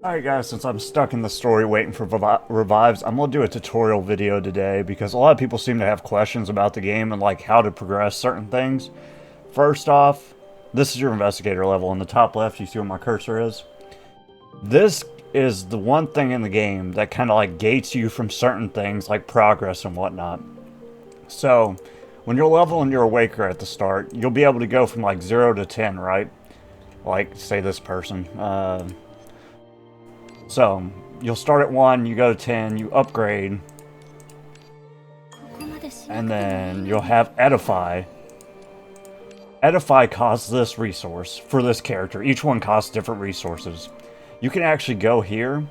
Alright guys, since I'm stuck in the story waiting for revives, I'm going to do a tutorial video today because a lot of people seem to have questions about the game and like how to progress certain things. First off, this is your investigator level. In the top left, you see where my cursor is. This is the one thing in the game that kind of like gates you from certain things like progress and whatnot. So, when you're leveling your awaker at the start, you'll be able to go from like 0 to 10, right? Like, say this person. So, you'll start at 1, you go to 10, you upgrade, and then you'll have Edify. Edify costs this resource for this character. Each one costs different resources. You can actually go here,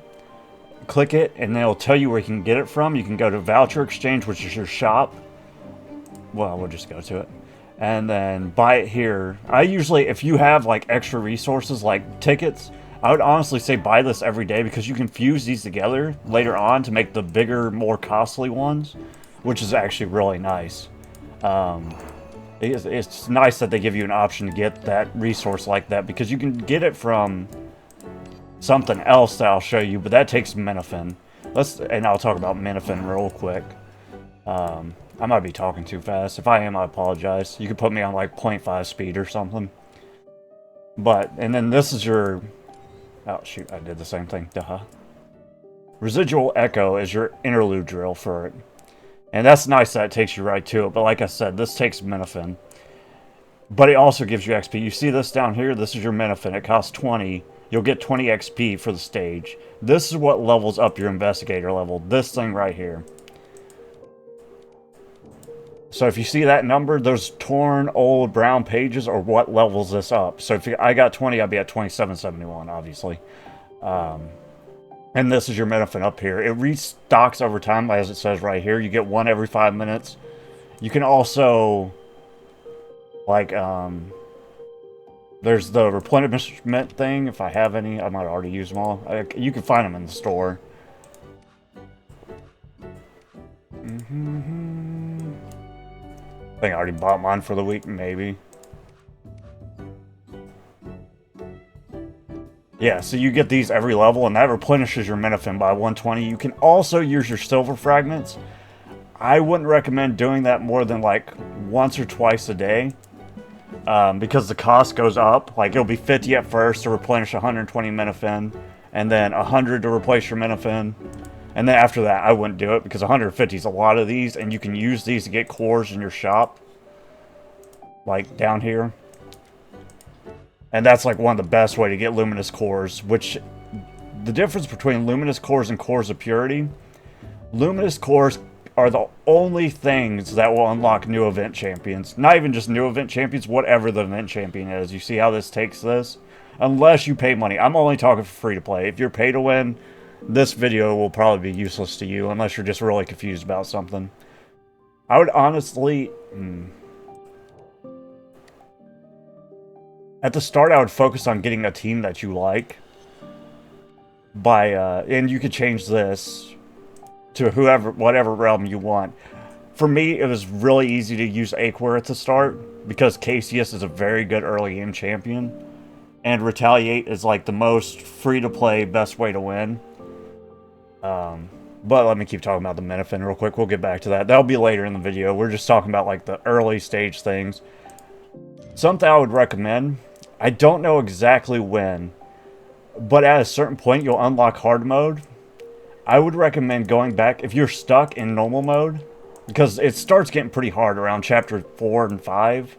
click it, and then it'll tell you where you can get it from. You can go to Voucher Exchange, which is your shop. Well, we'll just go to it. And then buy it here. I usually, if you have like extra resources like tickets, I would honestly say buy this every day because you can fuse these together later on to make the bigger, more costly ones, which is actually really nice. It's nice that they give you an option to get that resource like that because you can get it from something else that I'll show you, but that takes Minifin. And I'll talk about Minifin real quick. I might be talking too fast. If I am, I apologize. You could put me on like 0.5 speed or something. And then this is your... Oh, shoot, I did the same thing. Duh. Residual Echo is your interlude drill for it. And that's nice that it takes you right to it, but like I said, this takes Minifin. But it also gives you XP. You see this down here? This is your Minifin. It costs 20. You'll get 20 XP for the stage. This is what levels up your investigator level. This thing right here. So if you see that number, those torn old brown pages are what levels this up. So if I got 20, I'd be at 2771, obviously. And this is your Minifin up here. It restocks over time, as it says right here. You get one every 5 minutes. You can also, like, there's the replenishment thing. If I have any, I might already use them all. You can find them in the store. I think I already bought mine for the week, maybe. Yeah, so you get these every level, and that replenishes your Minifin by 120. You can also use your silver fragments. I wouldn't recommend doing that more than like once or twice a day. Because the cost goes up. Like, it'll be 50 at first to replenish 120 Minifin, and then 100 to replace your Minifin. And then after that, I wouldn't do it because 150 is a lot of these, and you can use these to get cores in your shop. Like, down here. And that's like one of the best way to get luminous cores, which... The difference between luminous cores and cores of purity... Luminous cores are the only things that will unlock new event champions. Not even just new event champions, whatever the event champion is. You see how this takes this? Unless you pay money. I'm only talking for free to play. If you're pay to win... This video will probably be useless to you unless you're just really confused about something. I would honestly... At the start, I would focus on getting a team that you like. And you could change this to whatever realm you want. For me, it was really easy to use Aquer at the start because Cassius is a very good early game champion. And Retaliate is like the most free-to-play, best way to win. But let me keep talking about the Minifin real quick. We'll get back to that. That'll be later in the video. We're just talking about like the early stage things. Something I would recommend. I don't know exactly when, but at a certain point you'll unlock hard mode. I would recommend going back if you're stuck in normal mode, because it starts getting pretty hard around chapter 4 and 5,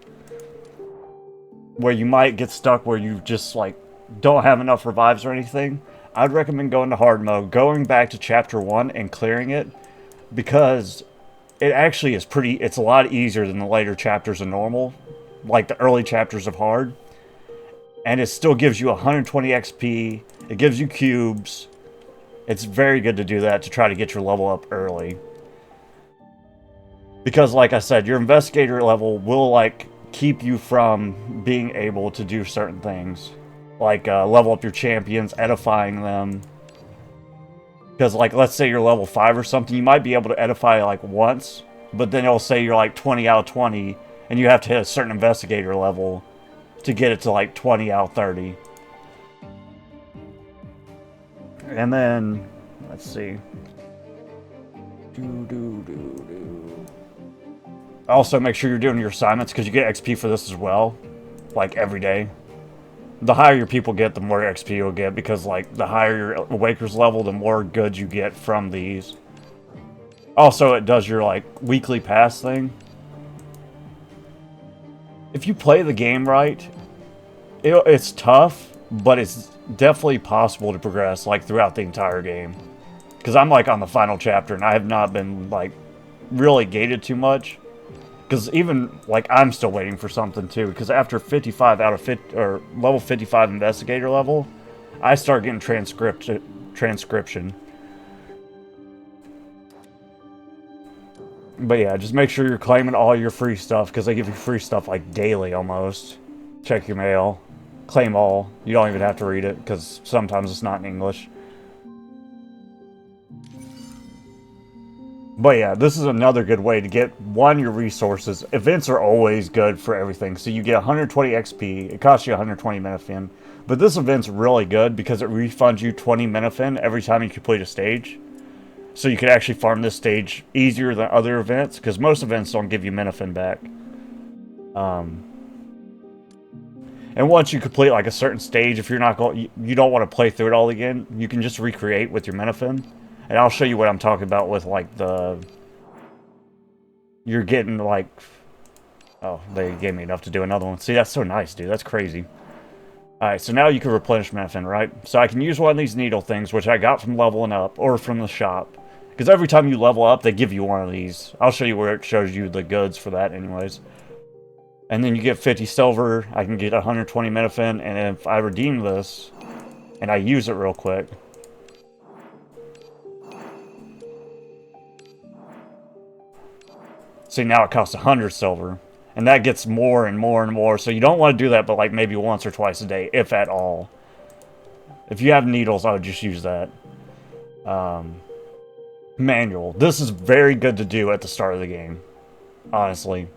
where you might get stuck where you just like don't have enough revives or anything. I'd recommend going to hard mode, going back to chapter 1 and clearing it, because it actually is it's a lot easier than the later chapters of normal, like the early chapters of hard. And it still gives you 120 XP, it gives you cubes. It's very good to do that to try to get your level up early. Because like I said, your investigator level will like keep you from being able to do certain things. Like, level up your champions, edifying them. Because, like, let's say you're level 5 or something, you might be able to edify, like, once. But then it'll say you're, like, 20 out of 20, and you have to hit a certain investigator level to get it to, like, 20 out of 30. And then, let's see. Also, make sure you're doing your assignments, because you get XP for this as well. Like, every day. The higher your people get, the more XP you'll get, because, like, the higher your Awaker's level, the more goods you get from these. Also, it does your, like, weekly pass thing. If you play the game right, it's tough, but it's definitely possible to progress, like, throughout the entire game. Because I'm, like, on the final chapter, and I have not been, like, really gated too much. Because even, like, I'm still waiting for something, too. Because after 55 out of 50, or level 55 investigator level, I start getting transcription. But yeah, just make sure you're claiming all your free stuff, because they give you free stuff, like, daily, almost. Check your mail. Claim all. You don't even have to read it, because sometimes it's not in English. But yeah, this is another good way to get, one, your resources. Events are always good for everything. So you get 120 XP. It costs you 120 Minifin. But this event's really good because it refunds you 20 Minifin every time you complete a stage. So you can actually farm this stage easier than other events, because most events don't give you Minifin back. And once you complete like a certain stage, if you're not going, you don't want to play through it all again, you can just recreate with your Minifin. And I'll show you what I'm talking about with, like, you're getting, like... Oh, they gave me enough to do another one. See, that's so nice, dude. That's crazy. Alright, so now you can replenish Minifin, right? So I can use one of these needle things, which I got from leveling up, or from the shop. Because every time you level up, they give you one of these. I'll show you where it shows you the goods for that anyways. And then you get 50 silver. I can get 120 Minifin. And if I redeem this, and I use it real quick... See, now it costs 100 silver. And that gets more and more and more. So you don't want to do that, but like maybe once or twice a day, if at all. If you have needles, I would just use that. Manual. This is very good to do at the start of the game. Honestly.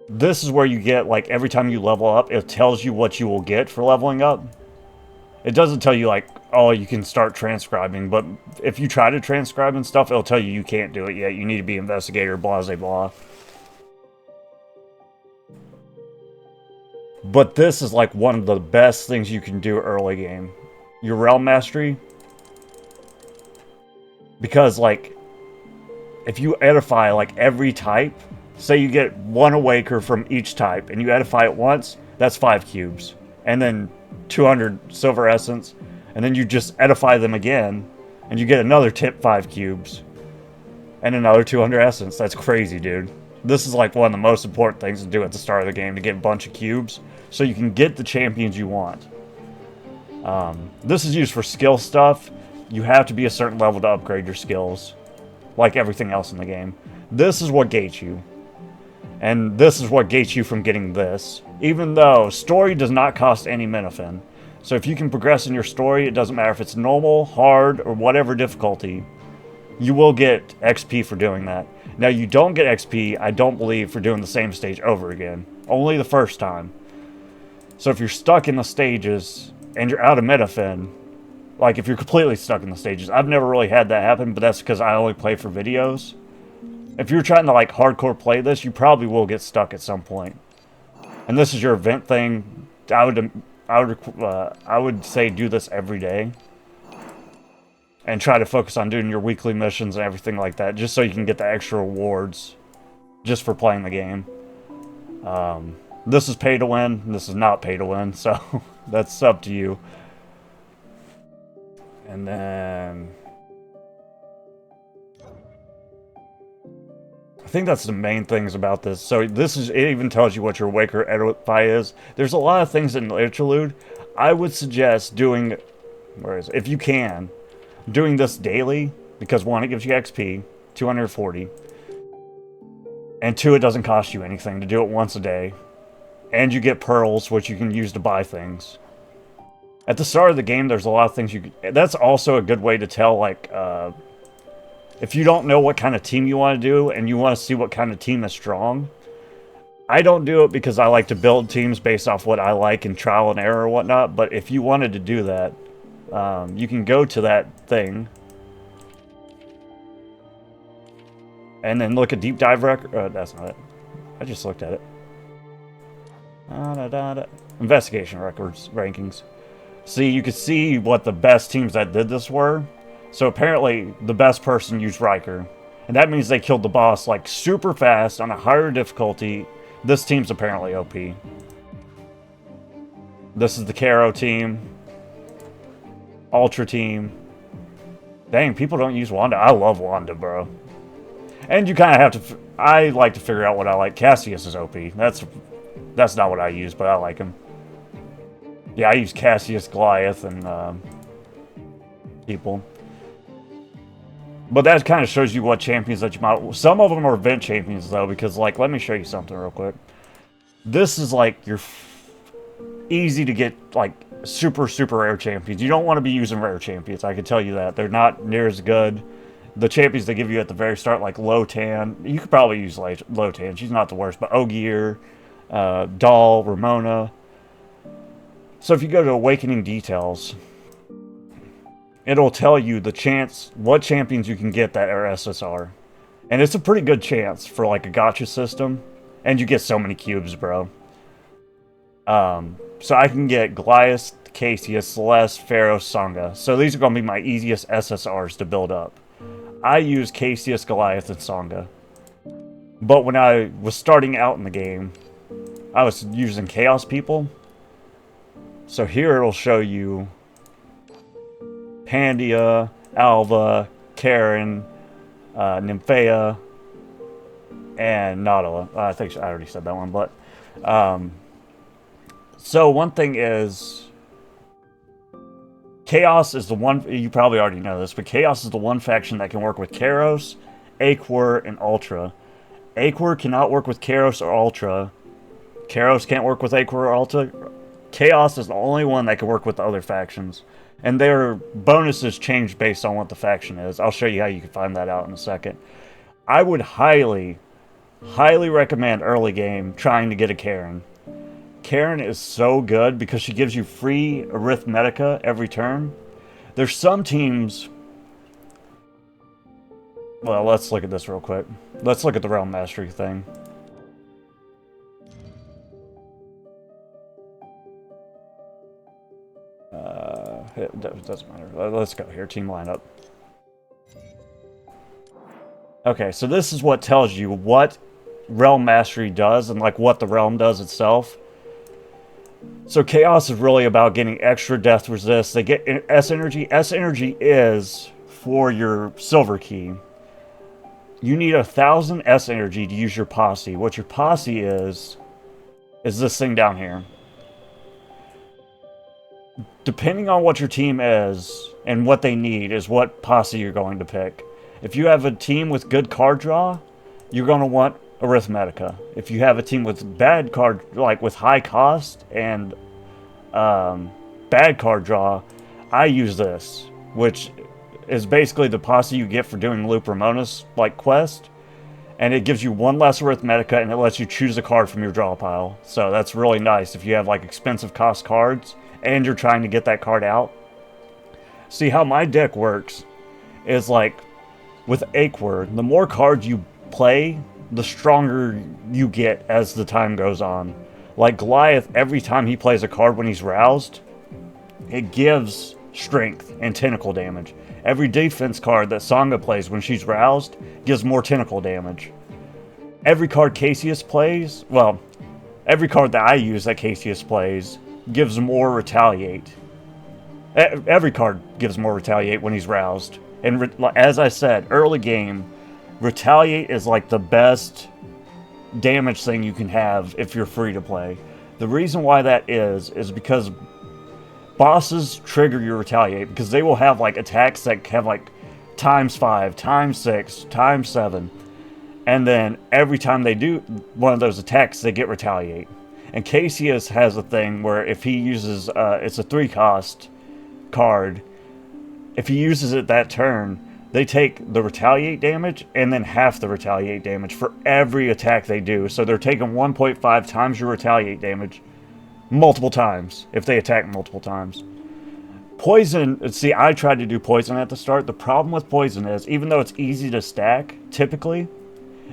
This is where you get, like, every time you level up, it tells you what you will get for leveling up. It doesn't tell you, like, oh, you can start transcribing, but if you try to transcribe and stuff, it'll tell you you can't do it yet. You need to be investigator, blah, blah, blah. But this is, like, one of the best things you can do early game. Your realm mastery. Because, like, if you edify, like, every type, say you get one awaker from each type, and you edify it once, that's 5 cubes. And then 200 silver essence, and then you just edify them again, and you get another 5 cubes, and another 200 essence. That's crazy, dude. This is like one of the most important things to do at the start of the game, to get a bunch of cubes, so you can get the champions you want. This is used for skill stuff. You have to be a certain level to upgrade your skills, like everything else in the game. This is what gates you. And this is what gates you from getting this. Even though story does not cost any Minifin. So if you can progress in your story, it doesn't matter if it's normal, hard, or whatever difficulty, you will get XP for doing that. Now you don't get XP, I don't believe, for doing the same stage over again. Only the first time. So if you're stuck in the stages, and you're out of Minifin, like if you're completely stuck in the stages, I've never really had that happen, but that's because I only play for videos. If you're trying to, like, hardcore play this, you probably will get stuck at some point. And this is your event thing. I would say do this every day. And try to focus on doing your weekly missions and everything like that, just so you can get the extra rewards just for playing the game. This is pay to win. This is not pay to win, so that's up to you. And then... I think that's the main things about this. So this is, it even tells you what your Waker Edify is. There's a lot of things in the interlude. I would suggest doing, if you can, doing this daily, because one, it gives you XP, 240, and two, it doesn't cost you anything to do it once a day, and you get pearls, which you can use to buy things. At the start of the game, there's a lot of things you can, that's also a good way to tell, like, if you don't know what kind of team you want to do, and you want to see what kind of team is strong. I don't do it because I like to build teams based off what I like and trial and error and whatnot, but if you wanted to do that, You can go to that thing and then look at deep dive record. That's not it. I just looked at it. Investigation records rankings. See, you can see what the best teams that did this were. So apparently, the best person used Riker, and that means they killed the boss like super fast on a higher difficulty. This team's apparently OP. This is the Caro team. Ultra team. Dang, people don't use Wanda. I love Wanda, bro. And you kind of have to... I like to figure out what I like. Cassius is OP. That's not what I use, but I like him. Yeah, I use Cassius, Goliath, and people. But that kind of shows you what champions that you might... Some of them are event champions, though, because, like, let me show you something real quick. This is, like, your easy to get, like, super, super rare champions. You don't want to be using rare champions, I can tell you that. They're not near as good. The champions they give you at the very start, like Lotan, you could probably use Lotan. She's not the worst, but Ogier, Doll, Ramona. So if you go to Awakening Details, it'll tell you what champions you can get that are SSR. And it's a pretty good chance for like a gacha system. And you get so many cubes, bro. So I can get Goliath, Cassius, Celeste, Pharaoh, Sangha. So these are going to be my easiest SSRs to build up. I use Cassius, Goliath, and Sangha. But when I was starting out in the game, I was using Chaos people. So here it'll show you Pandia, Alva, Karen, Nymphea, and Nautilus. I think I already said that one, but... so one thing is... Chaos is the one... You probably already know this, but Chaos is the one faction that can work with Kairos, Aquor, and Ultra. Aquor cannot work with Kairos or Ultra. Kairos can't work with Aquor or Ultra. Chaos is the only one that can work with the other factions. And their bonuses change based on what the faction is. I'll show you how you can find that out in a second. I would highly, highly recommend early game trying to get a Karen. Karen is so good because she gives you free Arithmetica every turn. There's some teams... Well, let's look at this real quick. Let's look at the Realm Mastery thing. It doesn't matter. Let's go here. Team lineup. Okay, so this is what tells you what Realm Mastery does and like what the realm does itself. So Chaos is really about getting extra death resist. They get S energy. S energy is for your silver key. You need 1,000 S energy to use your posse. What your posse is this thing down here. Depending on what your team is and what they need is what posse you're going to pick. If you have a team with good card draw, you're going to want Arithmetica. If you have a team with bad card, like with high cost and bad card draw, I use this, which is basically the posse you get for doing Loop Ramona's like quest, and it gives you one less Arithmetica and it lets you choose a card from your draw pile. So that's really nice if you have like expensive cost cards and you're trying to get that card out. See how my deck works is like with Aquor, the more cards you play, the stronger you get as the time goes on. Like Goliath, every time he plays a card when he's roused, it gives strength and tentacle damage. Every defense card that Sangha plays when she's roused gives more tentacle damage. Every card Cassius plays, well, every card that I use that Cassius plays gives more retaliate. Every card gives more retaliate when he's roused. And as I said, early game, retaliate is like the best damage thing you can have if you're free to play. The reason why that is because bosses trigger your retaliate because they will have like attacks that have like ×5, ×6, ×7. And then every time they do one of those attacks, they get retaliate. And Cassius has a thing where if he uses, it's a 3-cost card. If he uses it that turn, they take the retaliate damage and then half the retaliate damage for every attack they do. So they're taking 1.5 times your retaliate damage multiple times if they attack multiple times. Poison, see, I tried to do poison at the start. The problem with poison is, even though it's easy to stack, typically,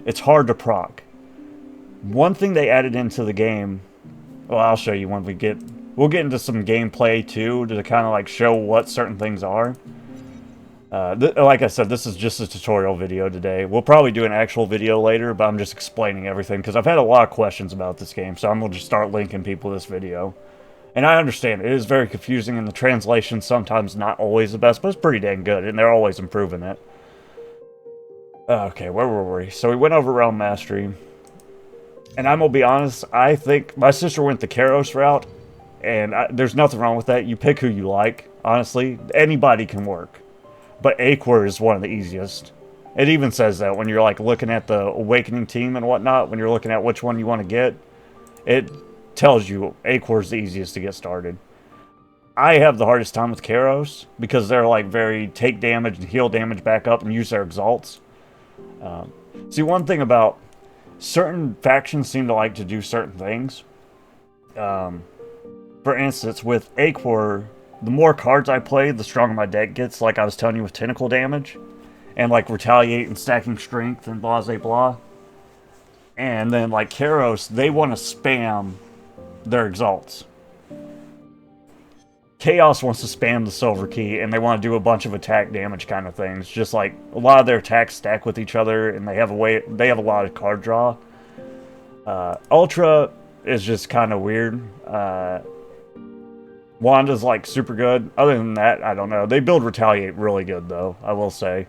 it's hard to proc. One thing they added into the game, well, I'll show you when we'll get into some gameplay too, to kind of like show what certain things are. Like I said, this is just a tutorial video today. We'll probably do an actual video later, but I'm just explaining everything, because I've had a lot of questions about this game, so I'm going to just start linking people to this video. And I understand, it is very confusing, and the translation sometimes not always the best, but it's pretty dang good, and they're always improving it. Okay, where were we? So we went over Realm Mastery. And I'm going to be honest, I think my sister went the Karos route, and there's nothing wrong with that. You pick who you like, honestly. Anybody can work. But Aquer is one of the easiest. It even says that when you're like looking at the Awakening team and whatnot, when you're looking at which one you want to get, it tells you Aquer is the easiest to get started. I have the hardest time with Karos, because they're like very take damage and heal damage back up and use their exalts. See, one thing about certain factions seem to like to do certain things. For instance, with Aquer, the more cards I play, the stronger my deck gets, like I was telling you with Tentacle damage. And like Retaliate and Stacking Strength and blah blah blah. And then like Karos, they want to spam their exalts. Chaos wants to spam the Silver Key, and they want to do a bunch of attack damage kind of things. Just like a lot of their attacks stack with each other, and they have a lot of card draw. Ultra is just kind of weird. Wanda's like super good. Other than that, I don't know. They build Retaliate really good though, I will say.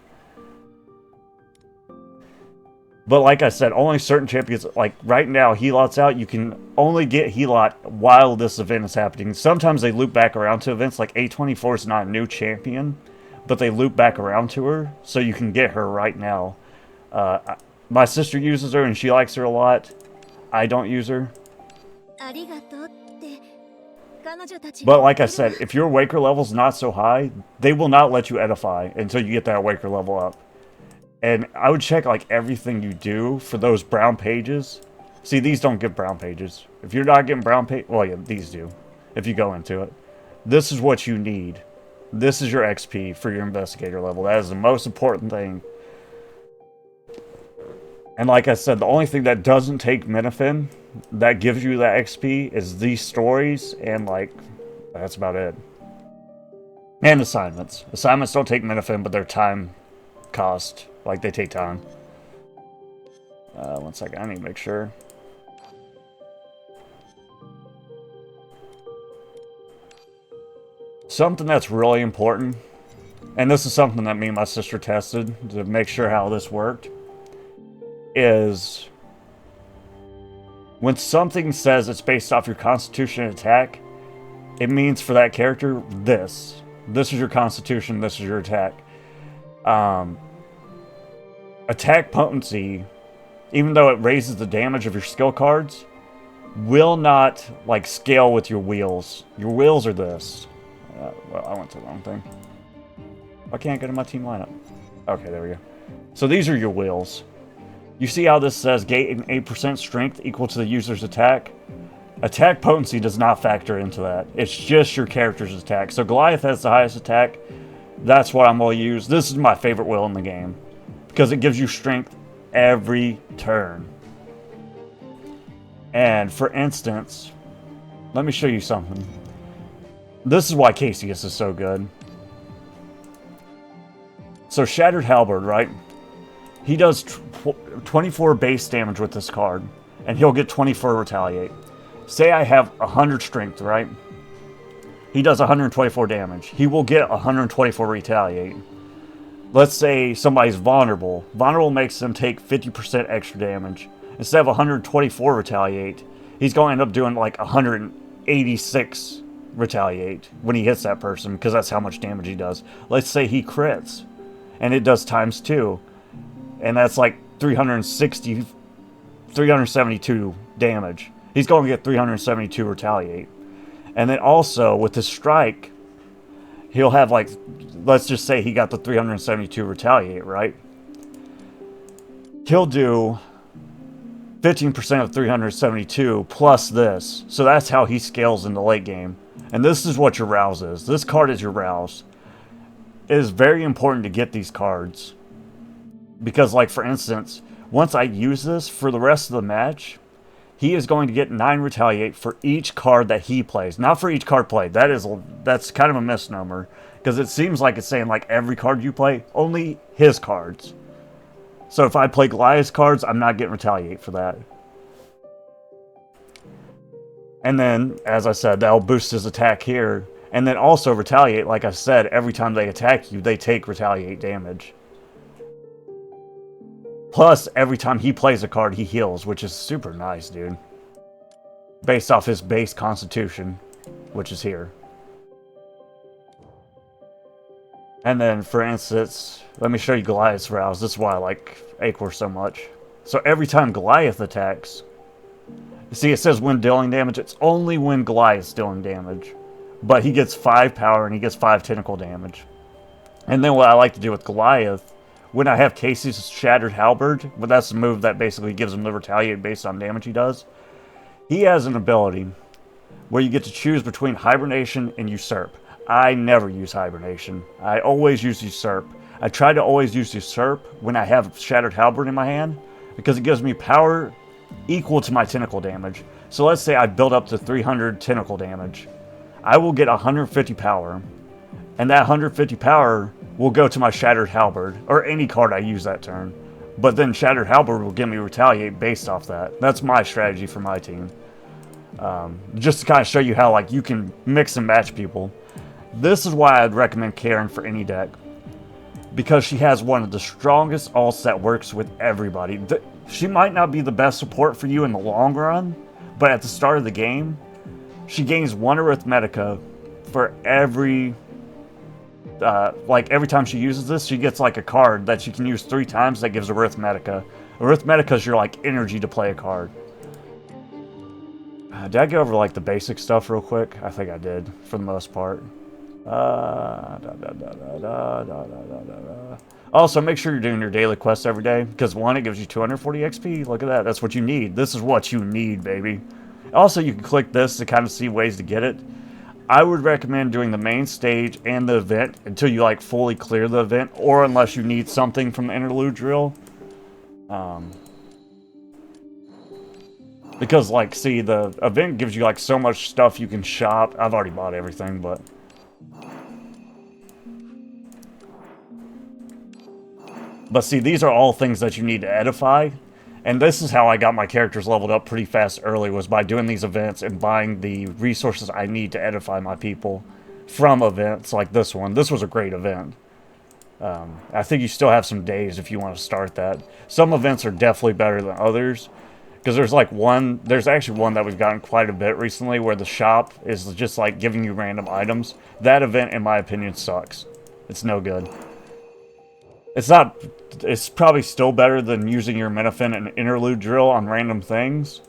But like I said, only certain champions, like right now, Helot's out. You can only get Helot while this event is happening. Sometimes they loop back around to events, like A24 is not a new champion, but they loop back around to her, so you can get her right now. My sister uses her, and she likes her a lot. I don't use her. But like I said, if your Waker level's not so high, they will not let you edify until you get that Waker level up. And I would check like everything you do for those brown pages. See, these don't give brown pages. If you're not getting brown page, well, yeah, these do. If you go into it, this is what you need. This is your XP for your investigator level. That is the most important thing. And like I said, the only thing that doesn't take Minifin that gives you that XP is these stories, and like that's about it. And assignments. Assignments don't take Minifin, but they're time cost. Like, they take time. 1 second, I need to make sure. Something that's really important, and this is something that me and my sister tested to make sure how this worked, is when something says it's based off your constitution and attack, it means for that character, this. This is your constitution, this is your attack. Attack potency, even though it raises the damage of your skill cards, will not like scale with your wheels. Your wheels are this. Well, I went to the wrong thing. I can't get in my team lineup. Okay, there we go. So these are your wheels. You see how this says gain 8% strength equal to the user's attack? Attack potency does not factor into that. It's just your character's attack. So Goliath has the highest attack. That's what I'm going to use. This is my favorite wheel in the game, because it gives you strength every turn. And for instance, let me show you something. This is why Cassius is so good. So Shattered Halberd, right? He does 24 base damage with this card, and he'll get 24 Retaliate. Say I have 100 strength, right? He does 124 damage. He will get 124 Retaliate. Let's say somebody's vulnerable. Vulnerable makes them take 50% extra damage. Instead of 124 Retaliate, he's going to end up doing like 186 Retaliate when he hits that person, because that's how much damage he does. Let's say he crits, and it does ×2. And that's like 372 damage. He's going to get 372 Retaliate. And then also, with his strike, he'll have like, let's just say he got the 372 Retaliate, right? He'll do 15% of 372 plus this. So that's how he scales in the late game. And this is what your rouse is. This card is your rouse. It is very important to get these cards. Because, like, for instance, once I use this for the rest of the match, he is going to get 9 retaliate for each card that he plays. Not for each card played. That's kind of a misnomer. Because it seems like it's saying, like, every card you play, only his cards. So if I play Goliath's cards, I'm not getting retaliate for that. And then, as I said, that'll boost his attack here. And then also retaliate, like I said, every time they attack you, they take retaliate damage. Plus, every time he plays a card, he heals, which is super nice, dude. Based off his base constitution, which is here. And then, for instance, let me show you Goliath's rouse. This is why I like Acor so much. So every time Goliath attacks, see, it says when dealing damage. It's only when Goliath's dealing damage. But he gets 5 power and he gets 5 tentacle damage. And then what I like to do with Goliath, when I have Casey's Shattered Halberd, but that's the move that basically gives him the retaliate based on damage he does, he has an ability where you get to choose between Hibernation and Usurp. I never use Hibernation. I always use Usurp. I try to always use Usurp when I have Shattered Halberd in my hand, because it gives me power equal to my tentacle damage. So let's say I build up to 300 tentacle damage. I will get 150 power, and that 150 power will go to my Shattered Halberd, or any card I use that turn. But then Shattered Halberd will give me retaliate based off that. That's my strategy for my team. Just to kind of show you how, like, you can mix and match people. This is why I'd recommend Karen for any deck, because she has one of the strongest ults that works with everybody. She might not be the best support for you in the long run, but at the start of the game, she gains 1 Arithmetica for every... like, every time she uses this, she gets, like, a card that she can use 3 times that gives Arithmetica. Arithmetica is your, like, energy to play a card. Did I go over, like, the basic stuff real quick? I think I did, for the most part. Also, make sure you're doing your daily quests every day, because 1, it gives you 240 XP. Look at that. That's what you need. This is what you need, baby. Also, you can click this to kind of see ways to get it. I would recommend doing the main stage and the event until you, like, fully clear the event, or unless you need something from the interlude drill. Because, like, see, the event gives you, like, so much stuff you can shop. I've already bought everything, but... But see, these are all things that you need to edify. And this is how I got my characters leveled up pretty fast early, was by doing these events and buying the resources I need to edify my people from events like this one. This was a great event. I think you still have some days if you want to start that. Some events are definitely better than others. Because there's actually one that we've gotten quite a bit recently where the shop is just like giving you random items. That event, in my opinion, sucks. It's no good. It's probably still better than using your Minifin and interlude drill on random things.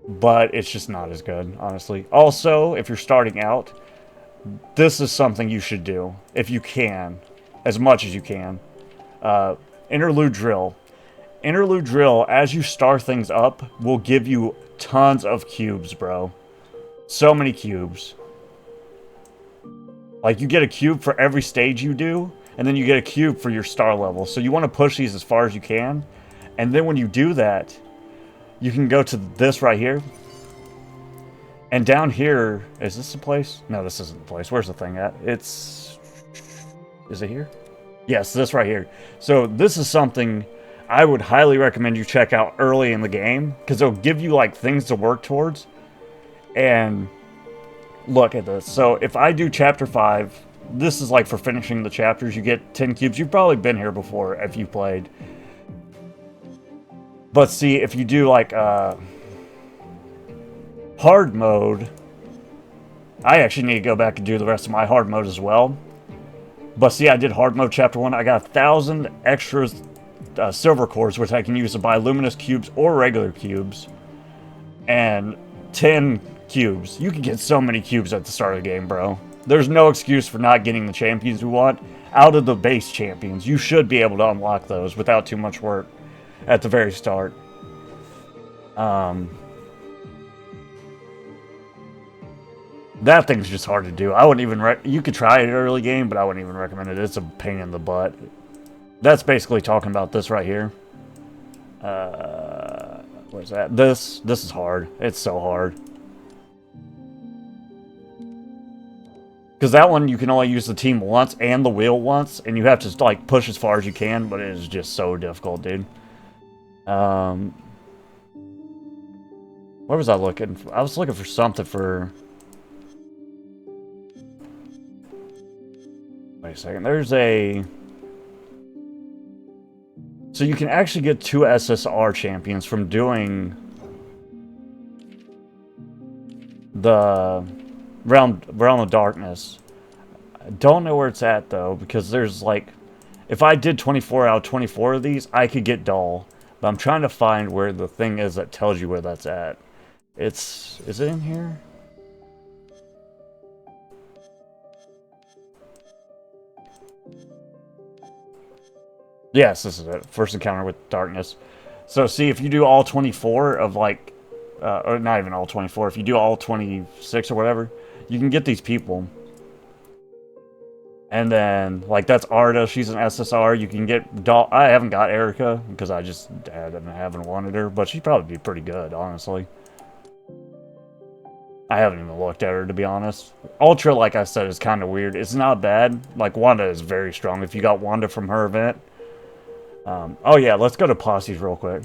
But it's just not as good, honestly. Also, if you're starting out, this is something you should do. If you can. As much as you can. Interlude drill. Interlude drill, as you start things up, will give you tons of cubes, bro. So many cubes. Like, you get a cube for every stage you do, and then you get a cube for your star level. So you want to push these as far as you can. And then when you do that, you can go to this right here. And down here, is this the place? No, this isn't the place. Where's the thing at? Is it here? Yes, this right here. So this is something I would highly recommend you check out early in the game, because it'll give you, like, things to work towards. And look at this. So if I do chapter 5, this is like for finishing the chapters. You get 10 cubes. You've probably been here before if you played. But see, if you do like hard mode, I actually need to go back and do the rest of my hard mode as well. But see, I did hard mode chapter 1. I got 1,000 extras silver cores, which I can use to buy luminous cubes or regular cubes, and 10 cubes. You can get so many cubes at the start of the game, bro. There's no excuse for not getting the champions you want out of the base champions. You should be able to unlock those without too much work at the very start. That thing's just hard to do. I wouldn't even you could try it early game, but I wouldn't even recommend it. It's a pain in the butt. That's basically talking about this right here. Where's that? This is hard. It's so hard. Because that one, you can only use the team once and the wheel once, and you have to, like, push as far as you can, but it is just so difficult, dude. Where was I looking? I was looking for something for... Wait a second. There's a... So you can actually get 2 SSR champions from doing... the... Realm of Darkness. I don't know where it's at, though, because there's, like... If I did 24 out of 24 of these, I could get Doll. But I'm trying to find where the thing is that tells you where that's at. It's... Is it in here? Yes, this is it. First encounter with darkness. So, see, if you do all 24 of, like... or not even all 24. If you do all 26 or whatever, you can get these people. And then, like, that's Arda. She's an SSR. You can get... I haven't got Erica, because I just haven't wanted her. But she'd probably be pretty good, honestly. I haven't even looked at her, to be honest. Ultra, like I said, is kind of weird. It's not bad. Like, Wanda is very strong. If you got Wanda from her event... oh yeah, let's go to posses real quick.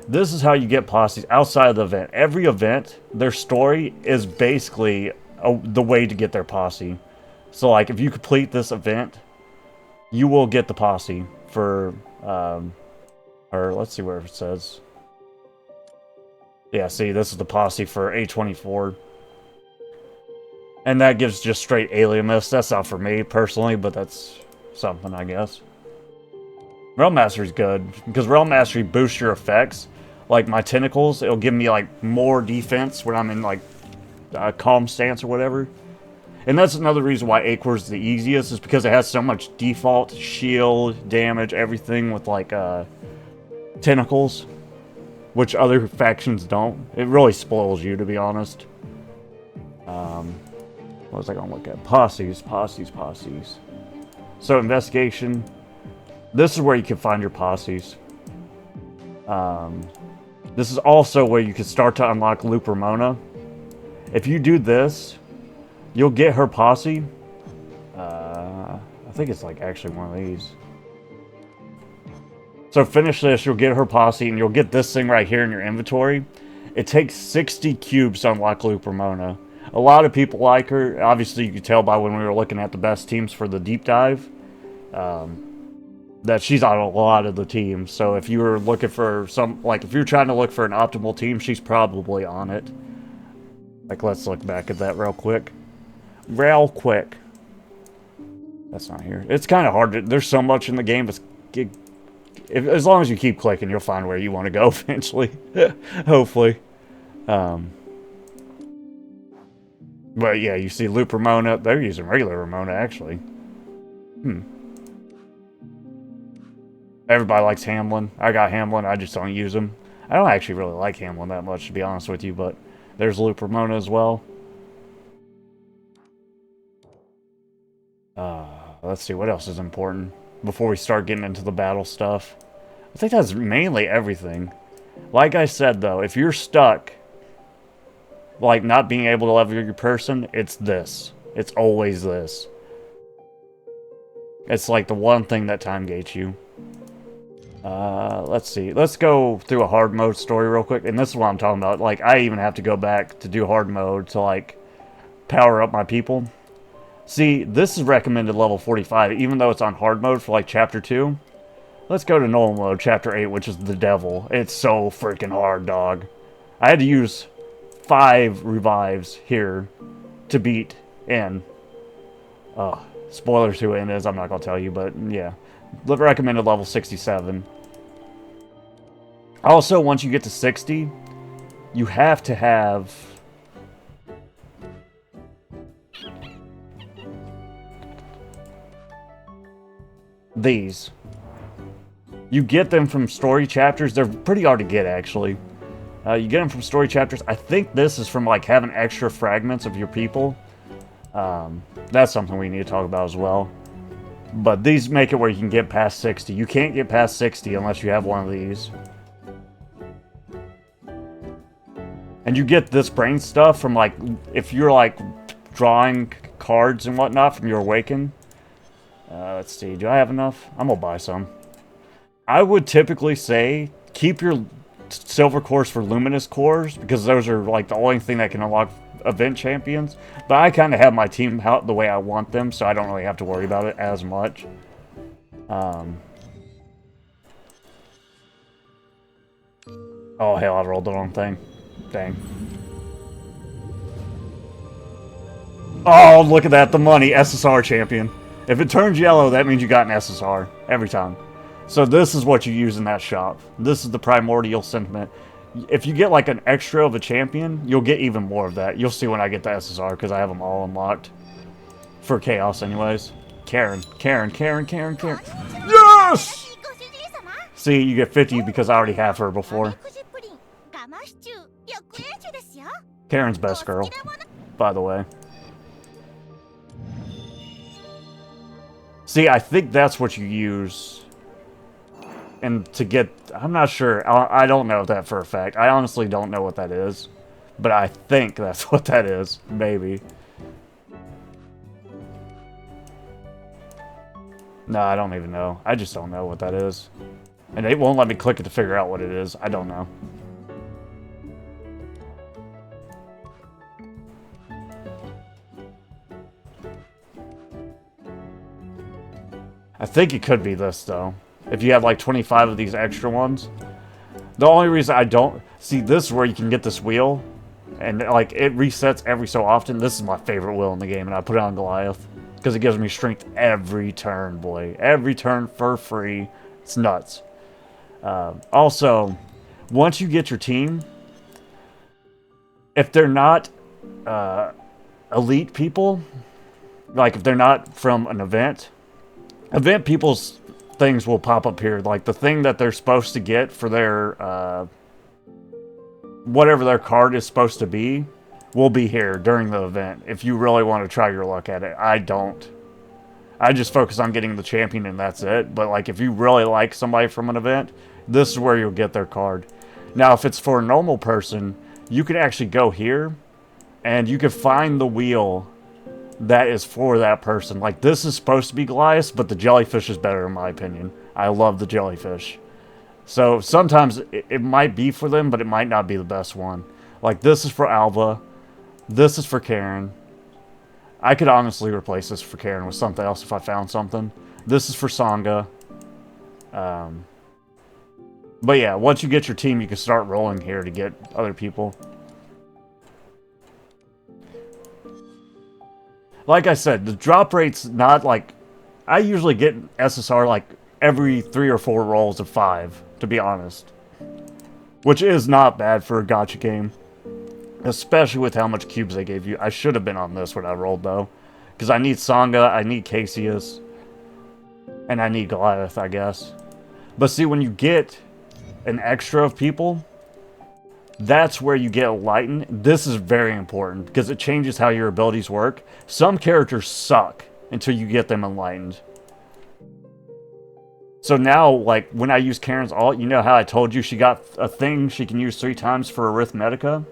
This is how you get posses outside of the event. Every event, their story is basically the way to get their posse. So, like, if you complete this event, you will get the posse for, or let's see where it says. Yeah, see, this is the posse for A24. And that gives just straight alien myths. That's not for me, personally, but that's something, I guess. Realm Mastery is good, because Realm Mastery boosts your effects. Like, my tentacles, it'll give me, like, more defense when I'm in, like, calm stance or whatever. And that's another reason why Acor is the easiest, is because it has so much default shield, damage, everything with, like, tentacles. Which other factions don't. It really spoils you, to be honest. What was I going to look at? Posses. So, investigation. This is where you can find your posses. This is also where you can start to unlock Loop Ramona. If you do this, you'll get her posse. I think it's like actually one of these. So finish this, you'll get her posse, and you'll get this thing right here in your inventory. It takes 60 cubes to unlock Loop Ramona. A lot of people like her. Obviously, you could tell by when we were looking at the best teams for the deep dive. That she's on a lot of the teams. So if you were looking for some, like, if you're trying to look for an optimal team, she's probably on it. Like, let's look back at that real quick. That's not here. It's kind of hard to, there's so much in the game. As long as you keep clicking, you'll find where you want to go eventually. Hopefully. But yeah, you see Loop Ramona. They're using regular Ramona, actually. Everybody likes Hamlin. I got Hamlin. I just don't use him. I don't actually really like Hamlin that much, to be honest with you, but there's Loop Ramona as well. Let's see, what else is important before we start getting into the battle stuff. I think that's mainly everything. Like I said, though, if you're stuck, like, not being able to level your person, it's this. It's always this. It's like the one thing that time gates you. Let's see. Let's go through a hard mode story real quick. And this is what I'm talking about. Like, I even have to go back to do hard mode to, like, power up my people. See, this is recommended level 45, even though it's on hard mode for, like, Chapter 2. Let's go to normal mode, Chapter 8, which is the devil. It's so freaking hard, dog. I had to use 5 revives here to beat N. Spoilers who N is, I'm not going to tell you, but yeah. Recommended level 67. Also, once you get to 60, you have to have... these. You get them from story chapters. They're pretty hard to get, actually. You get them from story chapters. I think this is from, like, having extra fragments of your people. That's something we need to talk about as well. But these make it where you can get past 60. You can't get past 60 unless you have one of these. And you get this brain stuff from, like, if you're, like, drawing cards and whatnot from your Awaken. Let's see, do I have enough? I'm gonna buy some. I would typically say keep your silver cores for luminous cores, because those are, like, the only thing that can unlock event champions. But I kind of have my team out the way I want them, so I don't really have to worry about it as much. Oh, hell, I rolled the wrong thing. Dang. Oh, look at that, the money, SSR champion. If it turns yellow, that means you got an SSR every time. So this is what you use in that shop. This is the primordial sentiment. If you get like an extra of a champion, you'll get even more of that. You'll see when I get the SSR, because I have them all unlocked. For Chaos anyways. Karen. Yes! See, you get 50 because I already have her before. Karen's best girl, by the way. See, I think that's what you use. And to get... I'm not sure. I don't know that for a fact. I honestly don't know what that is. But I think that's what that is. Maybe. No, I don't even know. I just don't know what that is. And it won't let me click it to figure out what it is. I don't know. I think it could be this, though. If you have like 25 of these extra ones. The only reason I don't... See, this is where you can get this wheel. And like, it resets every so often. This is my favorite wheel in the game, and I put it on Goliath. Because it gives me strength every turn, boy. Every turn for free. It's nuts. Also, once you get your team, if they're not elite people, like if they're not from an event people's things will pop up here. Like the thing that they're supposed to get for their, whatever their card is supposed to be, will be here during the event. If you really want to try your luck at it. I don't. I just focus on getting the champion and that's it. But like if you really like somebody from an event, this is where you'll get their card. Now if it's for a normal person, you can actually go here and you can find the wheel that is for that person. Like this is supposed to be Goliath, but the jellyfish is better in my opinion. I love the jellyfish. So sometimes it might be for them, but it might not be the best one. Like this is for Alva. This is for Karen. I could honestly replace this for Karen with something else if I found something. This is for Sangha. But yeah, once you get your team, you can start rolling here to get other people. Like I said, the drop rate's not like... I usually get SSR like every 3 or 4 rolls of 5, to be honest. Which is not bad for a gacha game. Especially with how much cubes they gave you. I should have been on this when I rolled, though. Because I need Sangha, I need Cassius, and I need Goliath, I guess. But see, when you get an extra of people, that's where you get Enlightened. This is very important, because it changes how your abilities work. Some characters suck until you get them Enlightened. So now, like, when I use Karen's ult, you know how I told you she got a thing she can use 3 times for Arithmetica?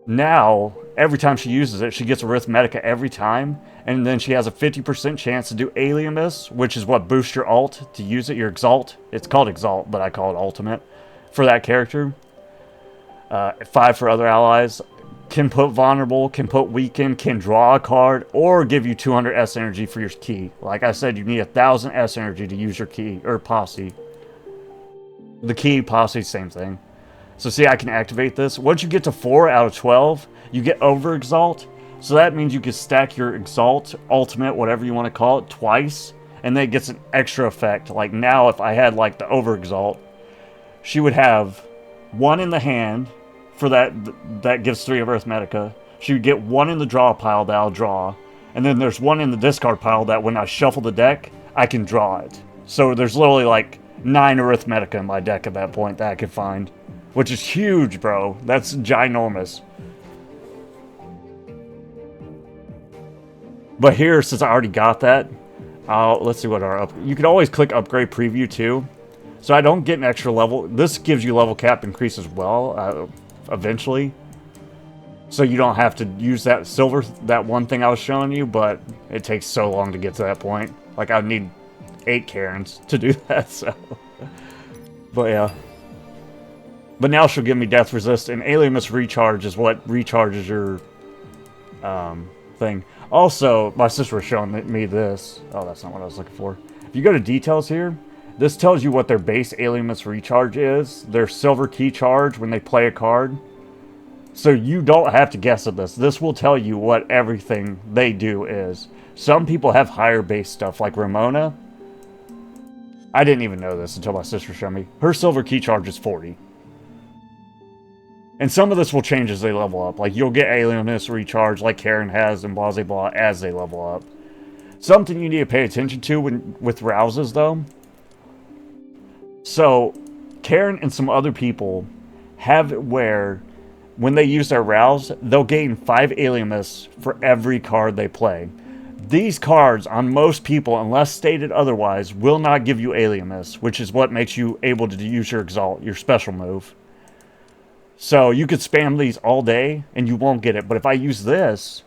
Now, every time she uses it, she gets Arithmetica every time, and then she has a 50% chance to do Alienus, which is what boosts your ult to use it, your Exalt. It's called Exalt, but I call it Ultimate for that character. 5 for other allies. Can put Vulnerable, can put Weaken, can draw a card, or give you 200 S energy for your key. Like I said, you need 1,000 S energy to use your key, or posse. The key, posse, same thing. So see, I can activate this. Once you get to 4 out of 12, you get over Exalt. So that means you can stack your Exalt, Ultimate, whatever you want to call it, twice. And then it gets an extra effect. Like now, if I had like the over Exalt, she would have 1 in the hand, for that gives 3 of Arithmetica. She would get 1 in the draw pile that I'll draw. And then there's 1 in the discard pile that when I shuffle the deck, I can draw it. So there's literally like 9 Arithmetica in my deck at that point that I can find. Which is huge, bro. That's ginormous. But here, since I already got that, let's see what our you can always click upgrade preview too. So I don't get an extra level. This gives you level cap increase as well, eventually. So you don't have to use that silver, that one thing I was showing you, but it takes so long to get to that point. Like, I would need 8 Karens to do that, so. But yeah. But now she'll give me death resist, and Alienless Recharge is what recharges your thing. Also, my sister was showing me this. Oh, that's not what I was looking for. If you go to details here, this tells you what their base Alienless Recharge is. Their silver key charge when they play a card. So you don't have to guess at this. This will tell you what everything they do is. Some people have higher base stuff, like Ramona. I didn't even know this until my sister showed me. Her silver key charge is 40. And some of this will change as they level up. Like, you'll get Alienless Recharge like Karen has and blah, blah, blah as they level up. Something you need to pay attention to with rouses, though. So, Karen and some other people have it where, when they use their rouse, they'll gain 5 Alienless for every card they play. These cards, on most people, unless stated otherwise, will not give you Alienless, which is what makes you able to use your Exalt, your special move. So you could spam these all day, and you won't get it. But if I use this,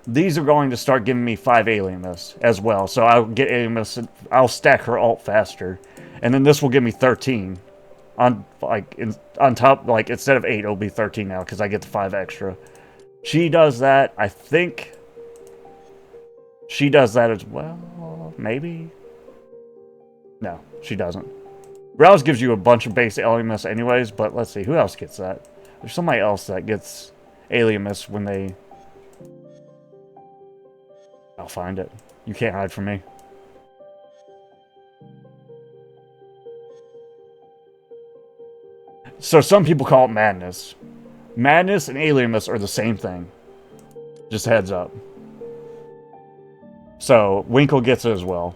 these are going to start giving me 5 Alienless as well. So I'll get Alienless, I'll stack her ult faster. And then this will give me 13. On top, like, instead of 8, it'll be 13 now, because I get the 5 extra. She does that, I think. She does that as well, maybe? No, she doesn't. Rouse gives you a bunch of base Alienless anyways, but let's see, who else gets that? There's somebody else that gets Alienless when they... I'll find it. You can't hide from me. So some people call it Madness. Madness and Alienless are the same thing. Just heads up. So Winkle gets it as well.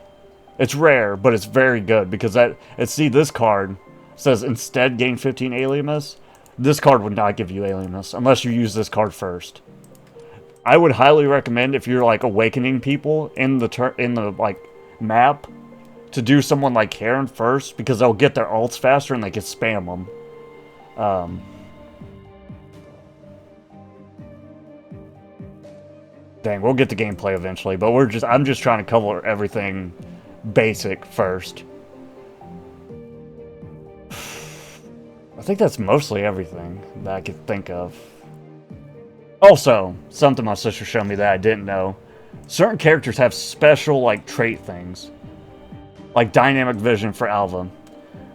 It's rare, but it's very good because see, this card says instead gain 15 Alienless. This card would not give you Alienless unless you use this card first. I would highly recommend, if you're like awakening people in the like map, to do someone like Karen first, because they'll get their ults faster and they can spam them. Dang, we'll get to gameplay eventually, but I'm just trying to cover everything basic first. I think that's mostly everything that I could think of. Also, something my sister showed me that I didn't know. Certain characters have special, like, trait things. Like Dynamic Vision for Alva.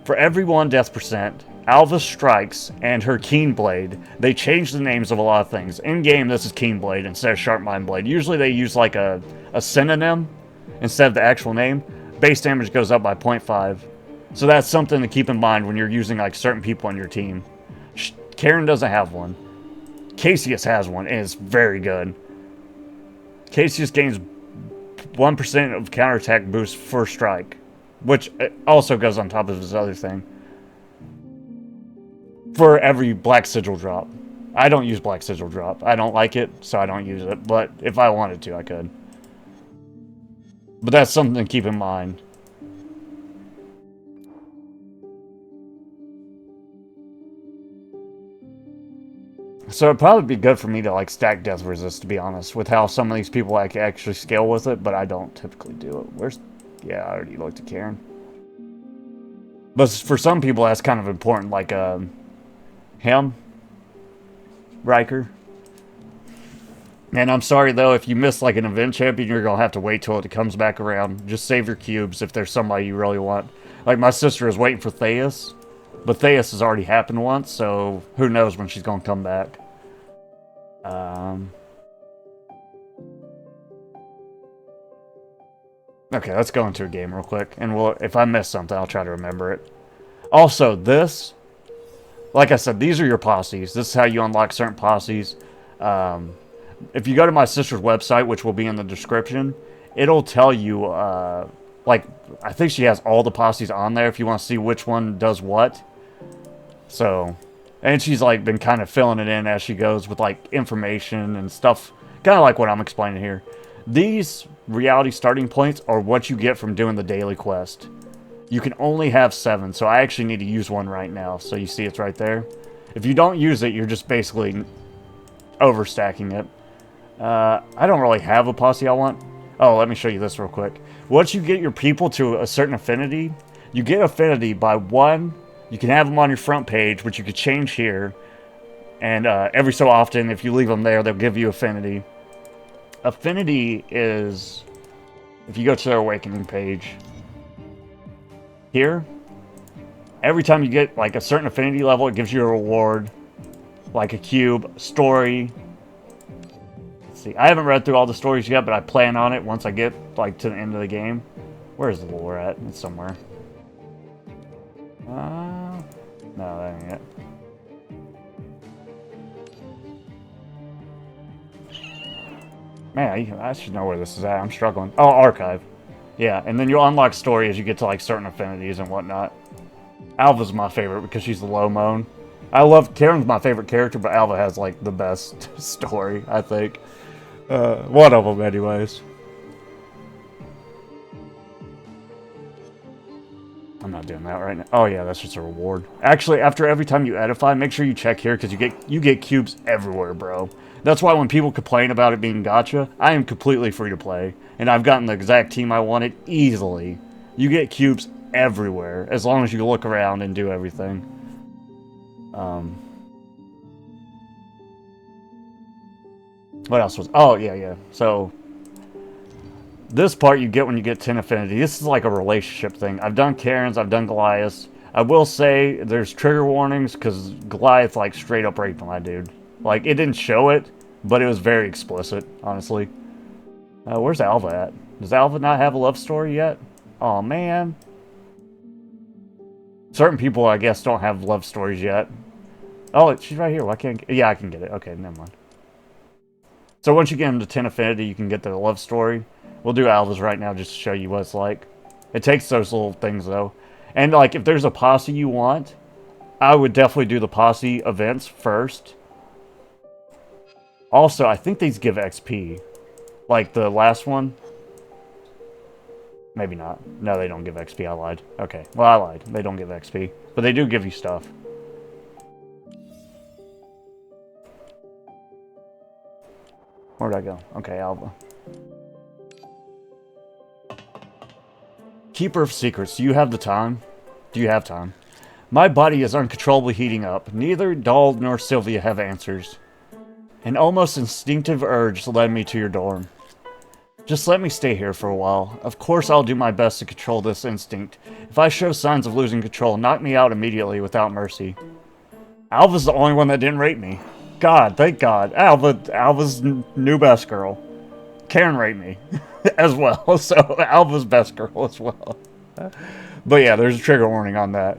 For every 1 death percent, Alva strikes and her Keen Blade, they change the names of a lot of things. In game, this is Keen Blade instead of Sharp Mind Blade. Usually they use like a synonym instead of the actual name. Base damage goes up by 0.5. So that's something to keep in mind when you're using like certain people on your team. Karen doesn't have one. Cassius has one, and it's very good. Cassius gains 1% of counterattack boost for strike, which also goes on top of his other thing. For every Black Sigil drop. I don't use Black Sigil drop. I don't like it, so I don't use it. But if I wanted to, I could. But that's something to keep in mind. So it'd probably be good for me to like stack Death Resist, to be honest, with how some of these people like actually scale with it, but I don't typically do it. Yeah, I already looked at Karen. But for some people, that's kind of important, like him, Riker. And I'm sorry though, if you miss like an event champion, you're gonna have to wait till it comes back around. Just save your cubes if there's somebody you really want. Like my sister is waiting for Theus, but Theus has already happened once, so who knows when she's gonna come back. Okay, let's go into a game real quick, and if I miss something, I'll try to remember it. Also, this, like I said, these are your posses. This is how you unlock certain posses. If you go to my sister's website, which will be in the description, it'll tell you, like, I think she has all the posses on there if you want to see which one does what. So, and she's, like, been kind of filling it in as she goes with, like, information and stuff, kind of like what I'm explaining here. These reality starting points are what you get from doing the daily quest. You can only have 7, so I actually need to use one right now. So you see it's right there. If you don't use it, you're just basically overstacking it. I don't really have a posse I want. Oh, let me show you this real quick. Once you get your people to a certain affinity, you get affinity by 1. You can have them on your front page, which you could change here. And every so often, if you leave them there, they'll give you affinity. Affinity is, if you go to their awakening page, here, every time you get like a certain affinity level, it gives you a reward, like a cube, story. Let's see, I haven't read through all the stories yet, but I plan on it once I get like to the end of the game. Where's the lore at? It's somewhere. No, that ain't it. Man, I should know where this is at. I'm struggling. Oh, archive. Yeah, and then you'll unlock story as you get to like certain affinities and whatnot. Alva's my favorite because she's the low moan. Karen's my favorite character, but Alva has like the best story, I think. One of them, anyways. I'm not doing that right now. Oh yeah, that's just a reward. Actually, after every time you edify, make sure you check here because you get cubes everywhere, bro. That's why when people complain about it being gacha, I am completely free to play. And I've gotten the exact team I wanted easily. You get cubes everywhere, as long as you look around and do everything. What else was... Oh, yeah. So, this part you get when you get 10 affinity. This is like a relationship thing. I've done Karen's, I've done Goliath's. I will say there's trigger warnings, because Goliath, like, straight up raped my dude. Like, it didn't show it, but it was very explicit, honestly. Where's Alva at? Does Alva not have a love story yet? Aw, man. Certain people, I guess, don't have love stories yet. Oh, she's right here. Why can't... Yeah, I can get it. Okay, never mind. So once you get him to 10 affinity, you can get the love story. We'll do Alva's right now just to show you what it's like. It takes those little things, though. And, like, if there's a posse you want, I would definitely do the posse events first. Also, I think these give XP. Like the last one. Maybe not. No, they don't give XP. I lied. Okay. Well, I lied. They don't give XP. But they do give you stuff. Where'd I go? Okay, Alva. Keeper of Secrets. Do you have the time? Do you have time? My body is uncontrollably heating up. Neither Dahl nor Sylvia have answers. An almost instinctive urge led me to your dorm. Just let me stay here for a while. Of course I'll do my best to control this instinct. If I show signs of losing control, knock me out immediately without mercy. Alva's the only one that didn't rape me. God, thank God. Alva's new best girl. Karen raped me as well, so Alva's best girl as well. But yeah, there's a trigger warning on that.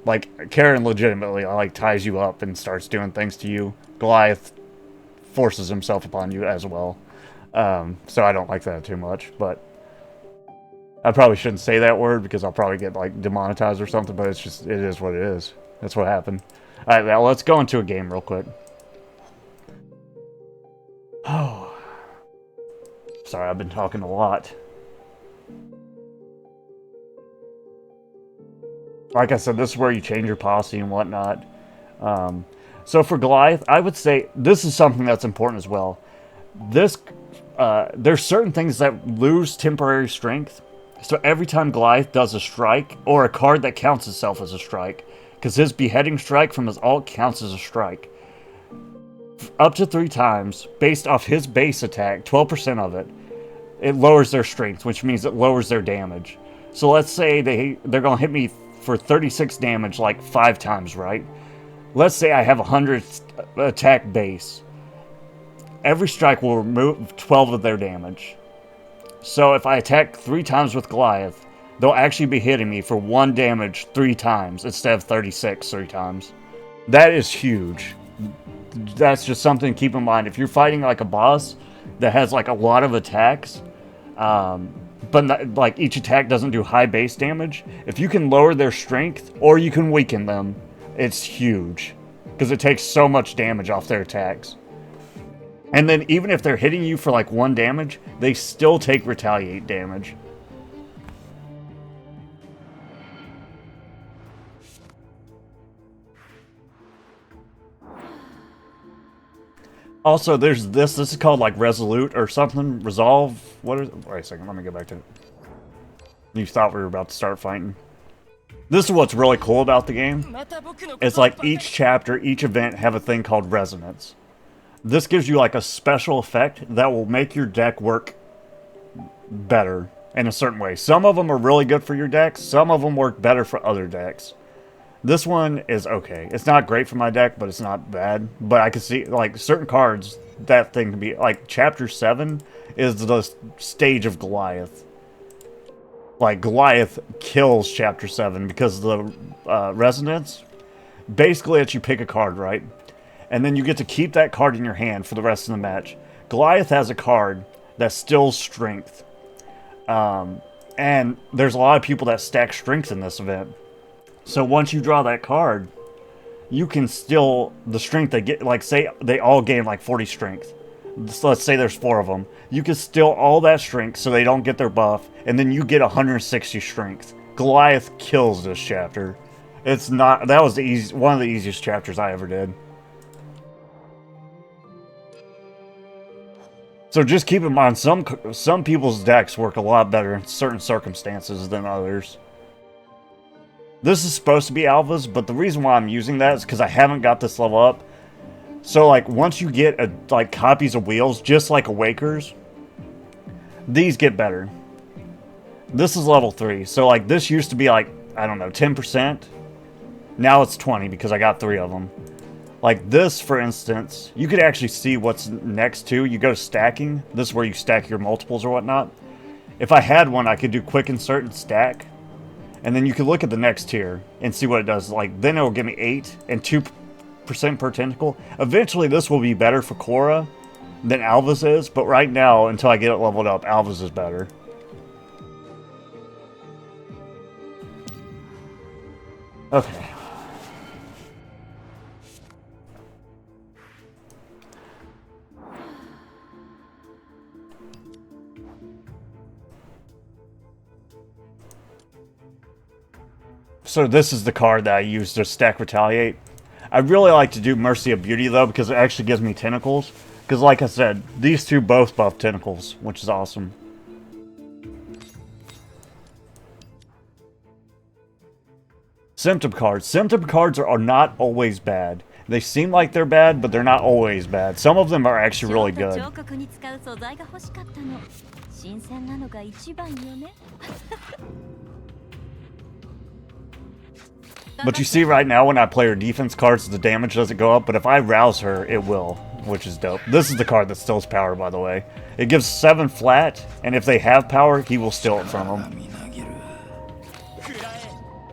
Like, Karen legitimately, like, ties you up and starts doing things to you. Goliath forces himself upon you as well. So I don't like that too much, but I probably shouldn't say that word because I'll probably get, like, demonetized or something, but it's just, it is what it is. That's what happened. Alright, now let's go into a game real quick. Oh. Sorry, I've been talking a lot. Like I said, this is where you change your posse and whatnot. So for Goliath, I would say this is something that's important as well. There's certain things that lose temporary strength. So every time Goliath does a strike, or a card that counts itself as a strike, because his beheading strike from his ult counts as a strike, up to 3 times, based off his base attack, 12% of it, it lowers their strength, which means it lowers their damage. So let's say they're going to hit me for 36 damage like 5 times, right? Let's say I have 100 attack base. Every strike will remove 12 of their damage. So if I attack 3 times with Goliath, they'll actually be hitting me for 1 damage 3 times instead of 36 3 times. That is huge. That's just something to keep in mind. If you're fighting like a boss that has like a lot of attacks, but not, like each attack doesn't do high base damage, if you can lower their strength or you can weaken them, it's huge. Because it takes so much damage off their attacks. And then even if they're hitting you for like 1 damage, they still take retaliate damage. Also, there's this is called like Resolute or something. Resolve. What is it? Wait a second, let me go back to it. You thought we were about to start fighting. This is what's really cool about the game. It's like each chapter, each event have a thing called Resonance. This gives you like a special effect that will make your deck work better in a certain way. Some of them are really good for your decks. Some of them work better for other decks. This one is okay. It's not great for my deck, but it's not bad. But I can see, like, certain cards, that thing can be, like, Chapter 7 is the stage of Goliath. Like, Goliath kills Chapter 7 because the Resonance basically lets you pick a card, right? And then you get to keep that card in your hand for the rest of the match. Goliath has a card that stills strength. And there's a lot of people that stack strength in this event. So once you draw that card, you can still, the strength they get, like say they all gain like 40 strength. So let's say there's 4 of them. You can steal all that strength so they don't get their buff, and then you get 160 strength. Goliath kills this chapter. It's not, that was the one of the easiest chapters I ever did. So just keep in mind, some people's decks work a lot better in certain circumstances than others. This is supposed to be Alva's, but the reason why I'm using that is because I haven't got this level up. So, like, once you get, like, copies of wheels, just like Awakers, these get better. This is level 3. So, like, this used to be, like, I don't know, 10%. Now it's 20 because I got 3 of them. Like, this, for instance, you could actually see what's next to. You go to stacking. This is where you stack your multiples or whatnot. If I had one, I could do quick insert and stack. And then you can look at the next tier and see what it does. Like, then it will give me 8 and 2% per tentacle. Eventually, this will be better for Korra than Alva's is. But right now, until I get it leveled up, Alva's is better. Okay. So this is the card that I use to stack Retaliate. I really like to do Mercy of Beauty, though, because it actually gives me tentacles. Because, like I said, these two both buff tentacles, which is awesome. Symptom cards. Symptom cards are not always bad. They seem like they're bad, but they're not always bad. Some of them are actually really good. But you see right now when I play her defense cards, the damage doesn't go up, but if I rouse her, it will, which is dope. This is the card that steals power, by the way. It gives 7 flat, and if they have power, he will steal it from them.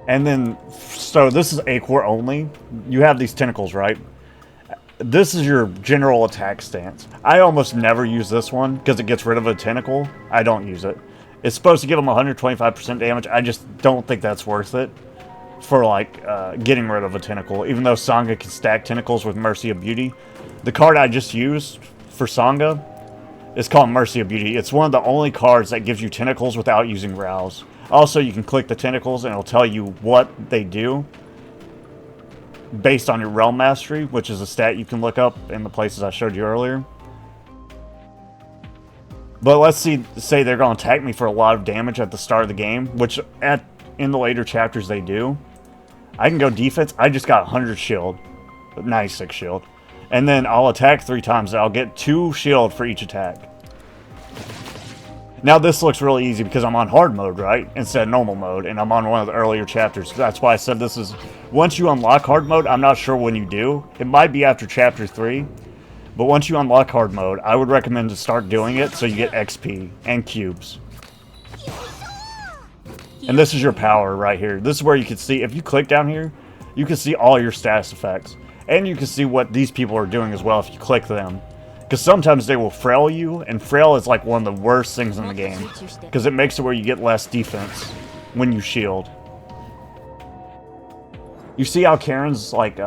And then, so this is A-Core only. You have these tentacles, right? This is your general attack stance. I almost never use this one, because it gets rid of a tentacle. I don't use it. It's supposed to give them 125% damage. I just don't think that's worth it for, like, getting rid of a tentacle. Even though Sangha can stack tentacles with Mercy of Beauty. The card I just used for Sangha is called Mercy of Beauty. It's one of the only cards that gives you tentacles without using Rouse. Also, you can click the tentacles and it'll tell you what they do based on your Realm Mastery, which is a stat you can look up in the places I showed you earlier. But let's say they're going to attack me for a lot of damage at the start of the game, which in the later chapters they do. I can go defense. I just got 100 shield, 96 shield. And then I'll attack 3 times and I'll get 2 shield for each attack. Now this looks really easy because I'm on hard mode, right? Instead of normal mode, and I'm on one of the earlier chapters. That's why I said this is, once you unlock hard mode, I'm not sure when you do. It might be after chapter 3. But once you unlock hard mode, I would recommend to start doing it so you get XP and cubes. And this is your power right here. This is where you can see, if you click down here, you can see all your status effects. And you can see what these people are doing as well if you click them. Because sometimes they will frail you, and frail is like one of the worst things in the game. Because it makes it where you get less defense when you shield. You see how Karen's like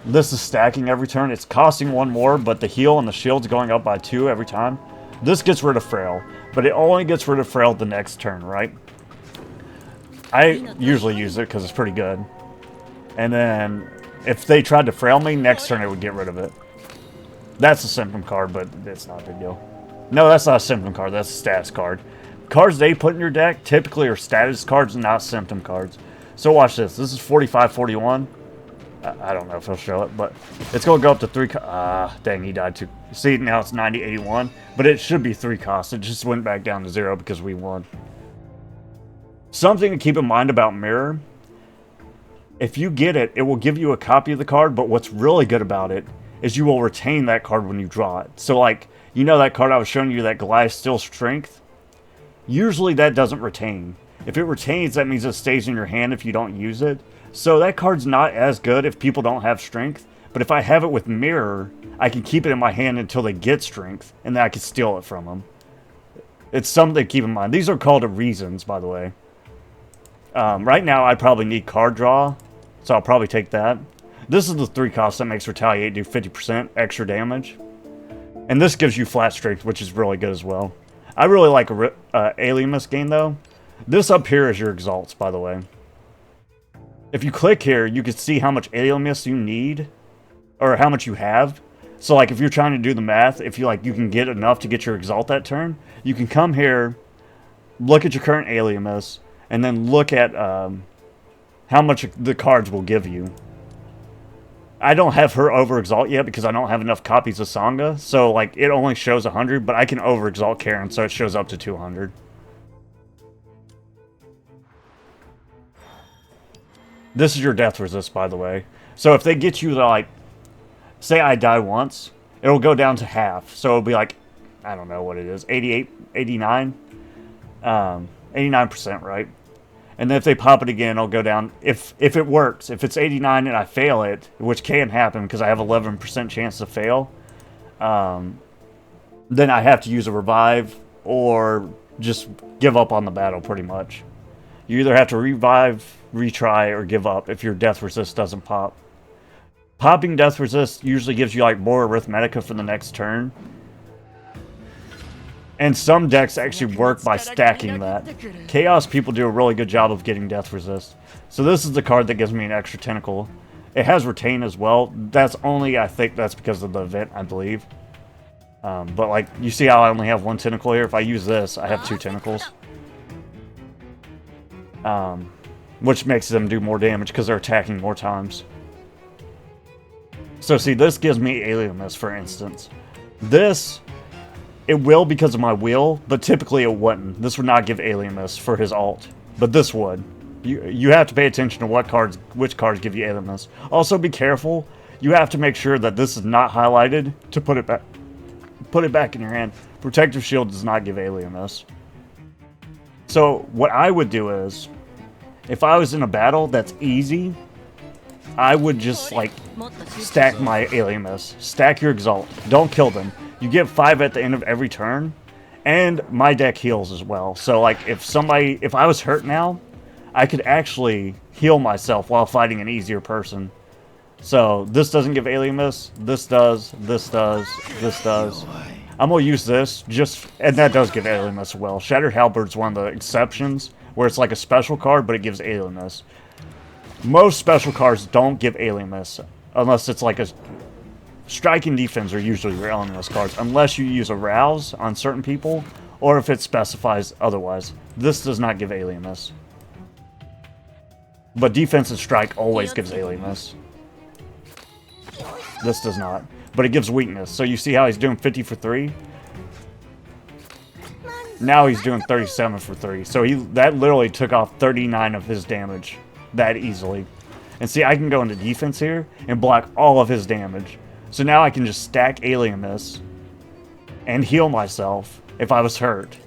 This is stacking every turn. It's costing 1 more, but the heal and the shield's going up by 2 every time. This gets rid of Frail, but it only gets rid of Frail the next turn, right? I usually use it because it's pretty good. And then, if they tried to Frail me, next turn it would get rid of it. That's a symptom card, but it's not a big deal. No, that's not a symptom card. That's a status card. Cards they put in your deck typically are status cards, not symptom cards. So watch this. This is 45-41. I don't know if he'll show it, but it's going to go up to 3. Dang, he died too. See, now it's 90-81, but it should be 3 costs. It just went back down to 0 because we won. Something to keep in mind about Mirror. If you get it, it will give you a copy of the card, but what's really good about it is you will retain that card when you draw it. So, like, you know that card I was showing you, that Goliath Steel Strength? Usually that doesn't retain. If it retains, that means it stays in your hand if you don't use it. So that card's not as good if people don't have Strength. But if I have it with Mirror, I can keep it in my hand until they get Strength, and then I can steal it from them. It's something to keep in mind. These are called reasons, by the way. Right now, I probably need card draw, so I'll probably take that. This is the 3 cost that makes Retaliate do 50% extra damage. And this gives you flat strength, which is really good as well. I really like Alienus gain, though. This up here is your exalts, by the way. If you click here, you can see how much Alienus you need, or how much you have. So, like, if you're trying to do the math, if you can get enough to get your exalt that turn, you can come here, look at your current Alienus, and then look at how much the cards will give you. I don't have her over-exalt yet because I don't have enough copies of Sangha. So, like, it only shows 100, but I can over-exalt Karen, so it shows up to 200. This is your death resist, by the way. So if they get you to, like, say I die once, it'll go down to half. So it'll be like, I don't know what it is, 88, 89? 89%, right? And then if they pop it again, it'll go down. If it works, if it's 89 and I fail it, which can happen because I have 11% chance to fail, then I have to use a revive or just give up on the battle pretty much. You either have to revive, retry, or give up if your death resist doesn't pop. Popping death resist usually gives you like more Arithmetica for the next turn. And some decks actually work by stacking that. Chaos people do a really good job of getting death resist. So this is the card that gives me an extra tentacle. It has retain as well. That's only, I think that's because of the event, I believe. But like, you see how I only have 1 tentacle here? If I use this, I have 2 tentacles. Which makes them do more damage because they're attacking more times. So see, this gives me Alienus, for instance. This, it will because of my wheel, but typically it wouldn't. This would not give Alienus for his alt, but this would. You have to pay attention to which cards give you Alienus. Also be careful. You have to make sure that this is not highlighted to put it back. Put it back in your hand. Protective Shield does not give Alienus. So what I would do is, if I was in a battle that's easy, I would just like stack my Alienus. Stack your Exalt. Don't kill them. You get 5 at the end of every turn, and my deck heals as well. So like if I was hurt now, I could actually heal myself while fighting an easier person. So this doesn't give Alienus. This does. This does. This does. I'm gonna use this and that does give Alienus as well. Shattered Halberd's one of the exceptions where it's like a special card, but it gives Alienus. Most special cards don't give Alienus unless it's like a strike and defense are usually your Alienus cards, unless you use a rouse on certain people or if it specifies otherwise. This does not give Alienus. But defense and strike always gives Alienus. This does not. But it gives weakness. So you see how he's doing 50 for 3? Now he's doing 37 for 3. So that literally took off 39 of his damage that easily. And see, I can go into defense here and block all of his damage. So now I can just stack Alienus and heal myself if I was hurt.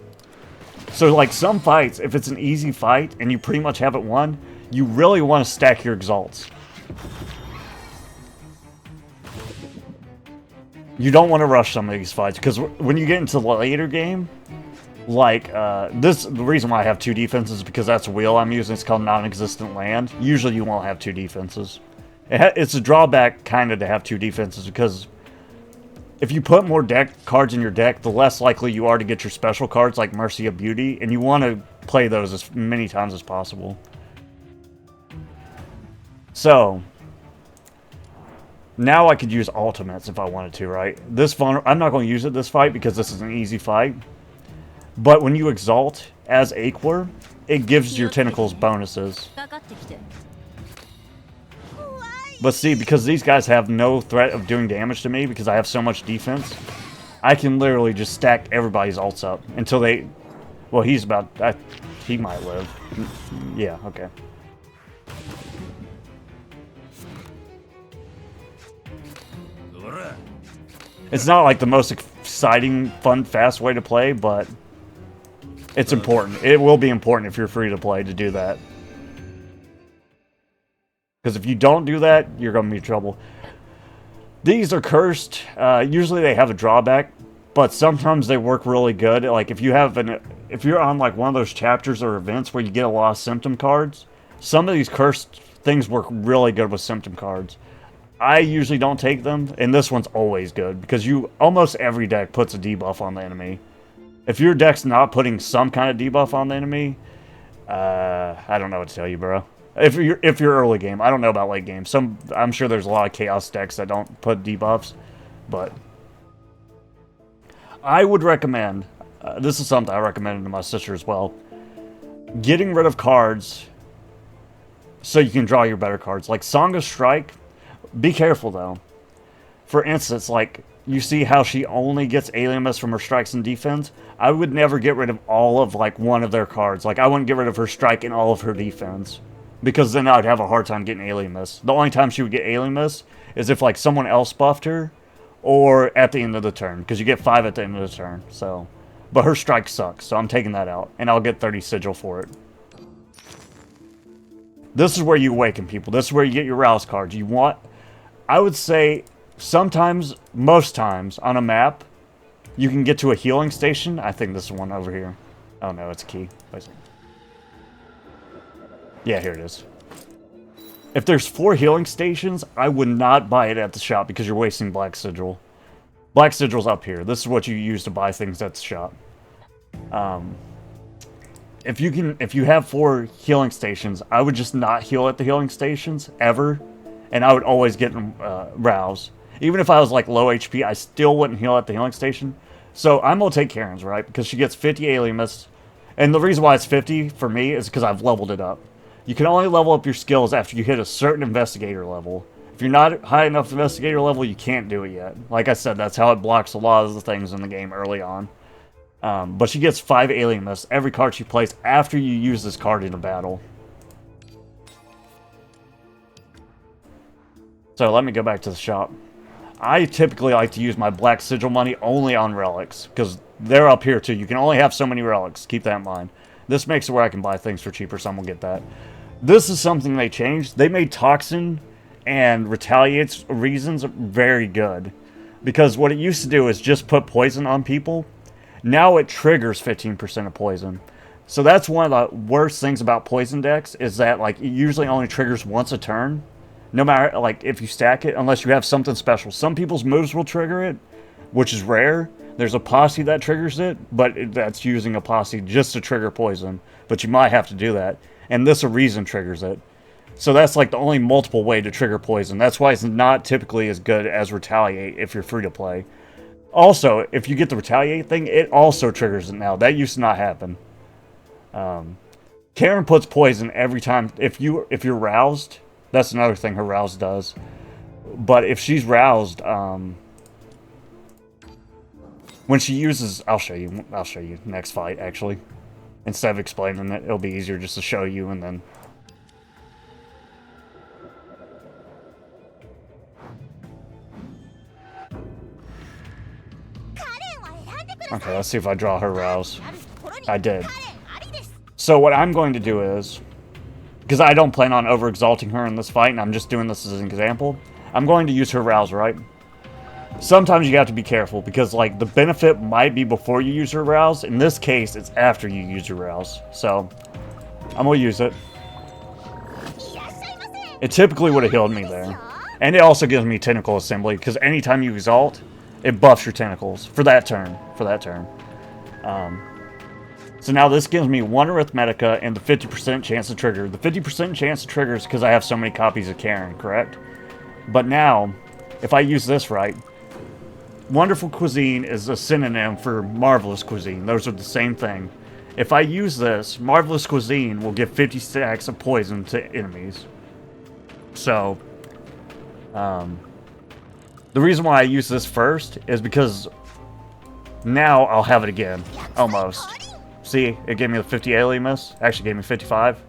So like some fights, if it's an easy fight and you pretty much have it won, you really want to stack your exalts. You don't want to rush some of these fights, because when you get into the later game, like, the reason why I have 2 defenses is because that's a wheel I'm using. It's called non-existent land. Usually you won't have 2 defenses. It's a drawback kind of to have 2 defenses, because if you put more deck cards in your deck, the less likely you are to get your special cards like Mercy of Beauty, and you want to play those as many times as possible. So, now I could use ultimates if I wanted to, right? I'm not going to use it this fight because this is an easy fight. But when you exalt as Aquar, it gives your tentacles bonuses. But see, because these guys have no threat of doing damage to me because I have so much defense, I can literally just stack everybody's ults up until they... Well, he might live. Yeah, okay. It's not like the most exciting, fun, fast way to play, but it's important. It will be important if you're free to play to do that. Because if you don't do that, you're going to be in trouble. These are cursed. Usually they have a drawback, but sometimes they work really good. Like if you're on like one of those chapters or events where you get a lot of symptom cards, some of these cursed things work really good with symptom cards. I usually don't take them, and this one's always good because almost every deck puts a debuff on the enemy. If your deck's not putting some kind of debuff on the enemy, I don't know what to tell you, bro. If you're early game, I don't know about late game. I'm sure there's a lot of chaos decks that don't put debuffs, but I would recommend. This is something I recommended to my sister as well. Getting rid of cards so you can draw your better cards, like Song of Strike. Be careful though. For instance, like you see how she only gets Alien Mist from her strikes and defense. I would never get rid of all of like one of their cards. Like I wouldn't get rid of her strike and all of her defense, because then I'd have a hard time getting Alien Mist. The only time she would get Alien Mist is if like someone else buffed her, or at the end of the turn, because you get 5 at the end of the turn. So, but her strike sucks, so I'm taking that out, and I'll get 30 sigil for it. This is where you awaken people. This is where you get your Rouse cards. I would say sometimes, most times, on a map, you can get to a healing station. I think this one over here. Oh no, it's a key. Wait a second. Yeah, here it is. If there's 4 healing stations, I would not buy it at the shop because you're wasting Black Sigil. Black Sigil's up here. This is what you use to buy things at the shop. If you have 4 healing stations, I would just not heal at the healing stations ever. And I would always get Rouse. Even if I was like low HP, I still wouldn't heal at the healing station. So I'm going to take Karen's, right? Because she gets 50 Alien Mist. And the reason why it's 50 for me is because I've leveled it up. You can only level up your skills after you hit a certain Investigator level. If you're not high enough Investigator level, you can't do it yet. Like I said, that's how it blocks a lot of the things in the game early on. But she gets 5 Alien Mist every card she plays after you use this card in a battle. So let me go back to the shop. I typically like to use my Black Sigil money only on relics, because they're up here too. You can only have so many relics. Keep that in mind. This makes it where I can buy things for cheaper, so I'm going to get that. This is something they changed. They made Toxin and Retaliate's reasons very good. Because what it used to do is just put poison on people. Now it triggers 15% of poison. So that's one of the worst things about poison decks, is that like it usually only triggers once a turn. No matter, like, if you stack it, unless you have something special. Some people's moves will trigger it, which is rare. There's a posse that triggers it, but that's using a posse just to trigger poison. But you might have to do that. And this a reason triggers it. So that's like the only multiple way to trigger poison. That's why it's not typically as good as Retaliate if you're free to play. Also, if you get the Retaliate thing, it also triggers it now. That used to not happen. Karen puts poison every time. If you're roused... That's another thing her rouse does. But if she's roused, when she uses... I'll show you next fight, actually. Instead of explaining it, it'll be easier just to show you and then... Okay, let's see if I draw her rouse. I did. So what I'm going to do is... Because I don't plan on over-exalting her in this fight, and I'm just doing this as an example. I'm going to use her rouse, right? Sometimes you have to be careful, because like the benefit might be before you use her rouse. In this case, it's after you use your rouse. So, I'm going to use it. It typically would have healed me there. And it also gives me tentacle assembly, because anytime you exalt, it buffs your tentacles for that turn. So now this gives me 1 Arithmetica and the 50% chance to trigger. The 50% chance to trigger is because I have so many copies of Karen, correct? But now, if I use this right, Wonderful Cuisine is a synonym for Marvelous Cuisine. Those are the same thing. If I use this, Marvelous Cuisine will give 50 stacks of poison to enemies. So, the reason why I use this first is because now I'll have it again, almost. See, it gave me the 50 alien miss. Actually gave me 55.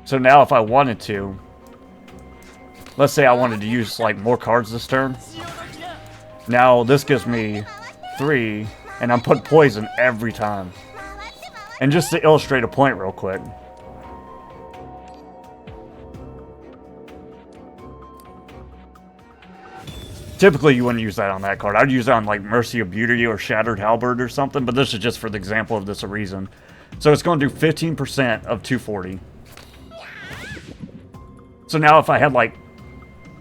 So now if I wanted to, let's say I wanted to use like more cards this turn. Now this gives me 3, and I'm putting poison every time. And just to illustrate a point real quick. Typically, you wouldn't use that on that card. I'd use it on, like, Mercy of Beauty or Shattered Halberd or something, but this is just for the example of this reason. So it's going to do 15% of 240. So now if I had, like,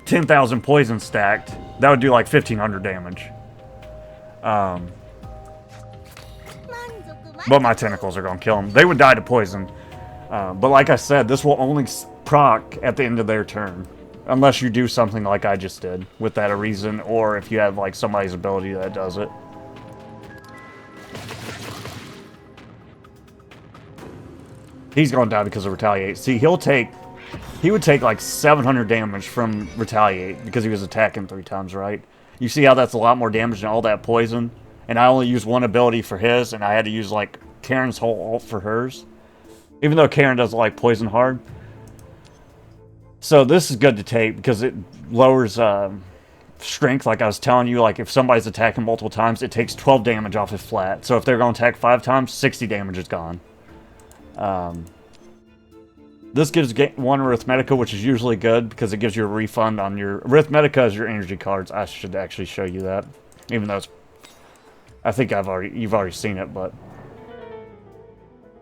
10,000 poison stacked, that would do, like, 1,500 damage. But my tentacles are going to kill them. They would die to poison. But like I said, this will only proc at the end of their turn. Unless you do something like I just did with that reason, or if you have like somebody's ability that does it. He's going down because of Retaliate. See, he would take like 700 damage from Retaliate because he was attacking 3 times, right? You see how that's a lot more damage than all that poison? And I only used 1 ability for his, and I had to use like Karen's whole ult for hers. Even though Karen doesn't like poison hard. So this is good to take because it lowers strength. Like I was telling you, like if somebody's attacking multiple times, it takes 12 damage off his flat. So if they're going to attack 5 times, 60 damage is gone. This gives 1 Arithmetica, which is usually good because it gives you a refund on your... Arithmetica is your energy cards. I should actually show you that. Even though it's... I think you've already seen it, but...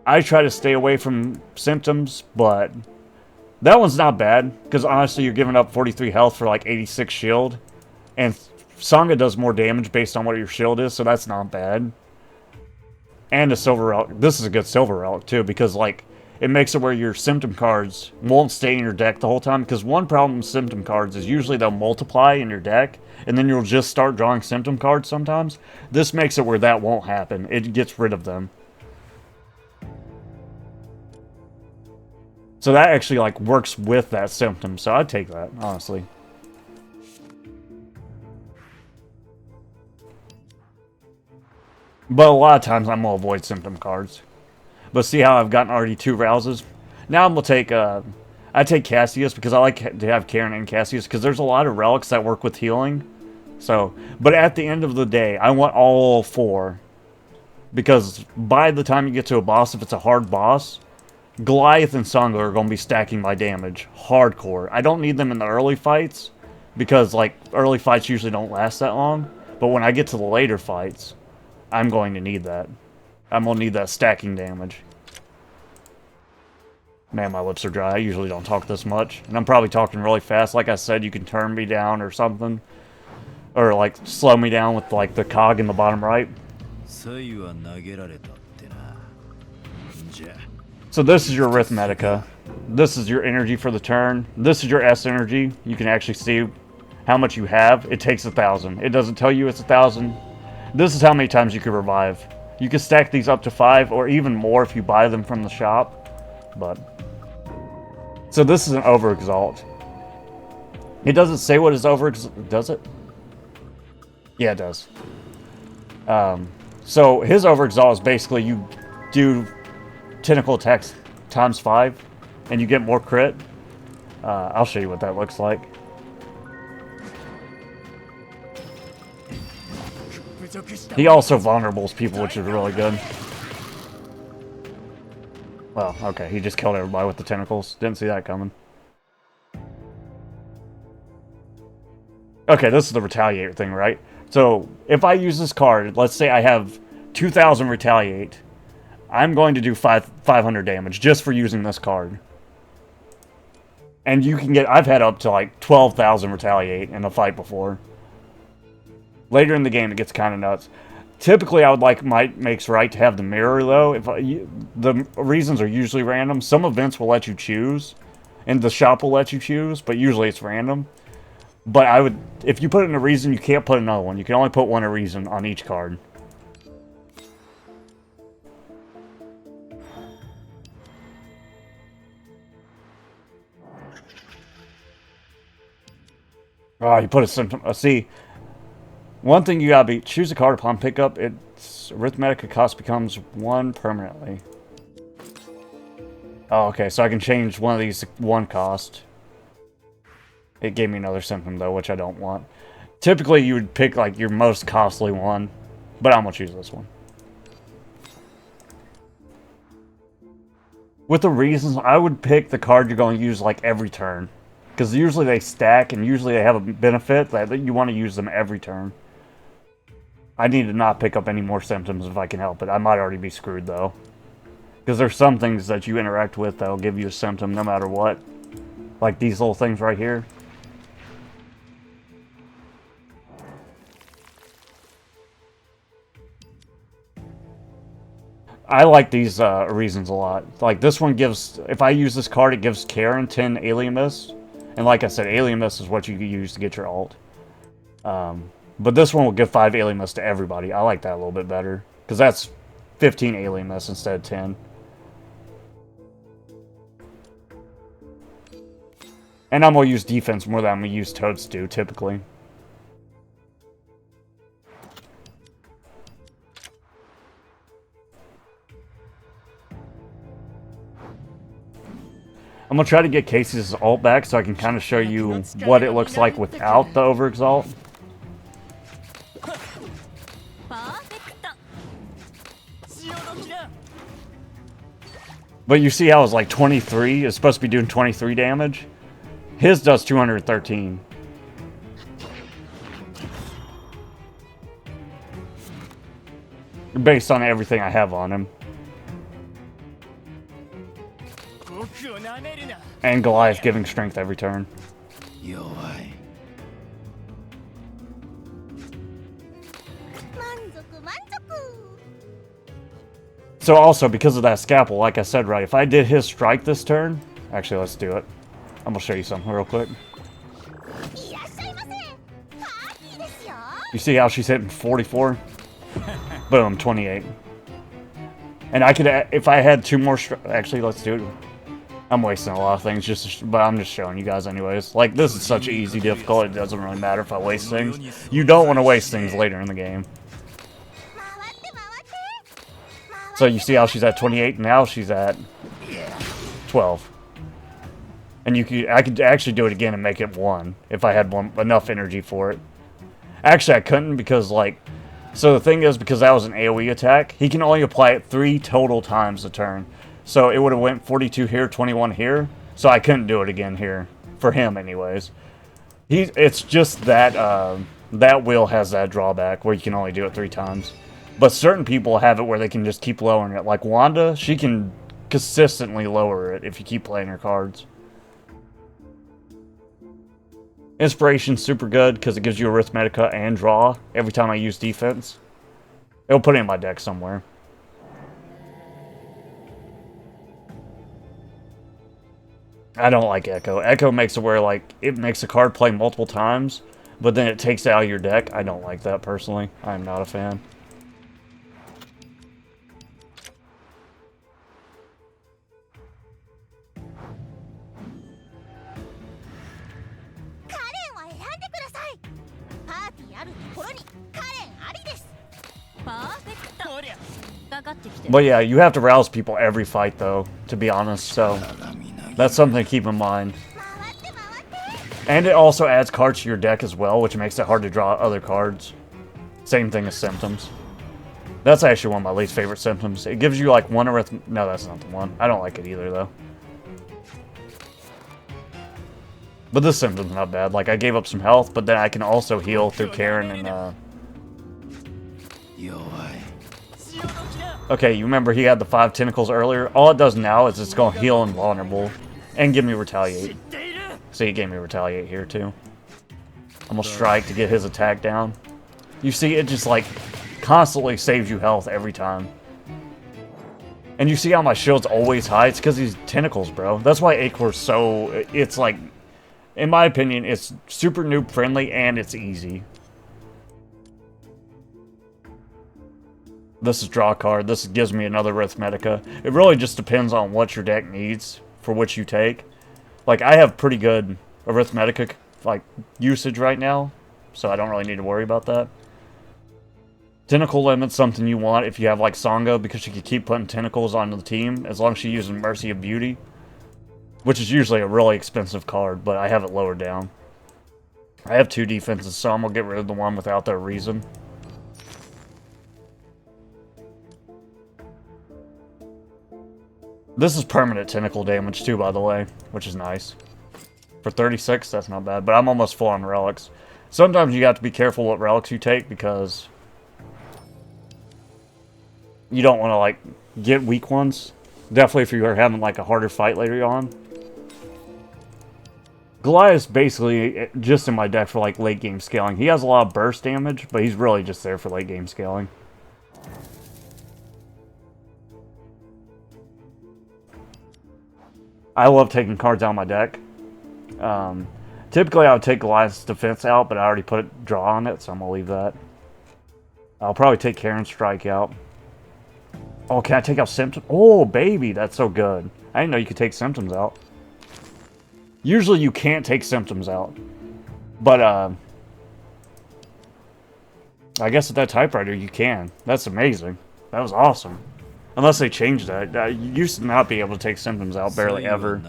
I try to stay away from symptoms, but... That one's not bad, because honestly you're giving up 43 health for like 86 shield. And Sangha does more damage based on what your shield is, so that's not bad. And a silver relic. This is a good silver relic too, because like it makes it where your symptom cards won't stay in your deck the whole time. Because one problem with symptom cards is usually they'll multiply in your deck, and then you'll just start drawing symptom cards sometimes. This makes it where that won't happen. It gets rid of them. So that actually, like, works with that symptom. So I'd take that, honestly. But a lot of times I'm going to avoid symptom cards. But see how I've gotten already 2 rouses? Now I'm going to take, I take Cassius because I like to have Karen and Cassius. Because there's a lot of relics that work with healing. So, but at the end of the day, I want all 4. Because by the time you get to a boss, if it's a hard boss... Goliath and Sangha are going to be stacking my damage hardcore. I don't need them in the early fights because like early fights usually don't last that long. But when I get to the later fights, I'm going to need that. I'm going to need that stacking damage. Man, my lips are dry. I usually don't talk this much. And I'm probably talking really fast. Like I said, you can turn me down or something. Or like slow me down with like the cog in the bottom right. So this is your Arithmetica. This is your energy for the turn. This is your S energy. You can actually see how much you have. It takes 1,000. It doesn't tell you it's 1,000. This is how many times you can revive. You can stack these up to 5 or even more if you buy them from the shop. But so this is an overexalt. It doesn't say what is overexalt. Does it? Yeah, it does. So his overexalt is basically you do tentacle attacks times 5 and you get more crit. I'll show you what that looks like. He also vulnerables people, which is really good. Well, okay, he just killed everybody with the tentacles. Didn't see that coming. Okay, this is the Retaliate thing, right? So, if I use this card, let's say I have 2,000 Retaliate, I'm going to do 500 damage just for using this card. And you can get, I've had up to like 12,000 retaliate in a fight before. Later in the game, it gets kind of nuts. Typically, I would like Might Makes Right to have the mirror, though. The reasons are usually random. Some events will let you choose, and the shop will let you choose, but usually it's random. But I would, if you put in a reason, you can't put another one. You can only put one a reason on each card. Oh, you put a symptom. See, one thing you gotta be, choose a card upon pickup. Its arithmetic cost becomes 1 permanently. Oh, okay, so I can change one of these to 1 cost. It gave me another symptom, though, which I don't want. Typically, you would pick, like, your most costly one, but I'm gonna choose this one. With the reasons, I would pick the card you're going to use, like, every turn. Because usually they stack, and usually they have a benefit that you want to use them every turn. I need to not pick up any more symptoms if I can help it. I might already be screwed, though. Because there's some things that you interact with that'll give you a symptom no matter what. Like these little things right here. I like these reasons a lot. Like this one gives, if I use this card, it gives Karen 10 Alien Mist. And like I said, Alien Mist is what you use to get your ult. But this one will give 5 Alien Mist to everybody. I like that a little bit better. Because that's 15 Alien Mist instead of 10. And I'm going to use defense more than I'm going to use Toadstool, typically. I'm going to try to get Casey's ult back so I can kind of show you what it looks like without the overexalt. But you see how it's like 23? It's supposed to be doing 23 damage. His does 213. Based on everything I have on him. And Goliath giving strength every turn. So also, because of that scalpel, like I said, right, if I did his strike this turn... Actually, let's do it. I'm going to show you something real quick. You see how she's hitting 44? Boom, 28. And I could, if I had 2 more... Actually, let's do it. I'm wasting a lot of things, but I'm just showing you guys anyways. Like, this is such easy difficult, it doesn't really matter if I waste things. You don't want to waste things later in the game. So you see how she's at 28, now she's at 12. And I could actually do it again and make it 1, if I had enough energy for it. Actually, I couldn't because, like... So the thing is, because that was an AoE attack, he can only apply it 3 total times a turn. So it would have went 42 here, 21 here. So I couldn't do it again here. For him, anyways. It's just that that wheel has that drawback where you can only do it 3 times. But certain people have it where they can just keep lowering it. Like Wanda, she can consistently lower it if you keep playing her cards. Inspiration's super good because it gives you Arithmetica and draw every time I use defense. It'll put it in my deck somewhere. I don't like Echo. Echo makes it where, like, it makes a card play multiple times, but then it takes it out of your deck. I don't like that, personally. I'm not a fan. But yeah, you have to rouse people every fight, though, to be honest, so that's something to keep in mind. And it also adds cards to your deck as well, which makes it hard to draw other cards. Same thing as symptoms. That's actually one of my least favorite symptoms. It gives you like 1 arith... No, that's not the one. I don't like it either, though. But this symptom's not bad. Like, I gave up some health, but then I can also heal through Karen and, Okay, you remember he had the 5 tentacles earlier? All it does now is it's going to heal invulnerable and give me retaliate. See, he gave me retaliate here too. I'm gonna strike to get his attack down. You see, it just like constantly saves you health every time. And you see how my shield's always high? It's because these tentacles, bro. That's why Acor's so... It's like, in my opinion, it's super noob friendly and it's easy. This is draw a card. This gives me another Arithmetica. It really just depends on what your deck needs for which you take. Like, I have pretty good Arithmetica, like, usage right now, so I don't really need to worry about that. Tentacle limit's something you want if you have, like, Songa, because you can keep putting tentacles onto the team, as long as you're using Mercy of Beauty. Which is usually a really expensive card, but I have it lowered down. I have 2 defenses, so I'm gonna get rid of the one without their reason. This is permanent tentacle damage too, by the way, which is nice. For 36, that's not bad, but I'm almost full on relics. Sometimes you have to be careful what relics you take, because you don't want to, like, get weak ones. Definitely if you are having, like, a harder fight later on. Goliath's basically just in my deck for, like, late game scaling. He has a lot of burst damage, but he's really just there for late game scaling. I love taking cards out of my deck. Typically I would take Goliath's defense out, but I already put draw on it, so I'm going to leave that. I'll probably take Karen's strike out. Oh, can I take out symptoms? Oh, baby, that's so good. I didn't know you could take symptoms out. Usually you can't take symptoms out. But, I guess with that typewriter you can. That's amazing. That was awesome. Unless they changed that. You used to not be able to take symptoms out, barely ever.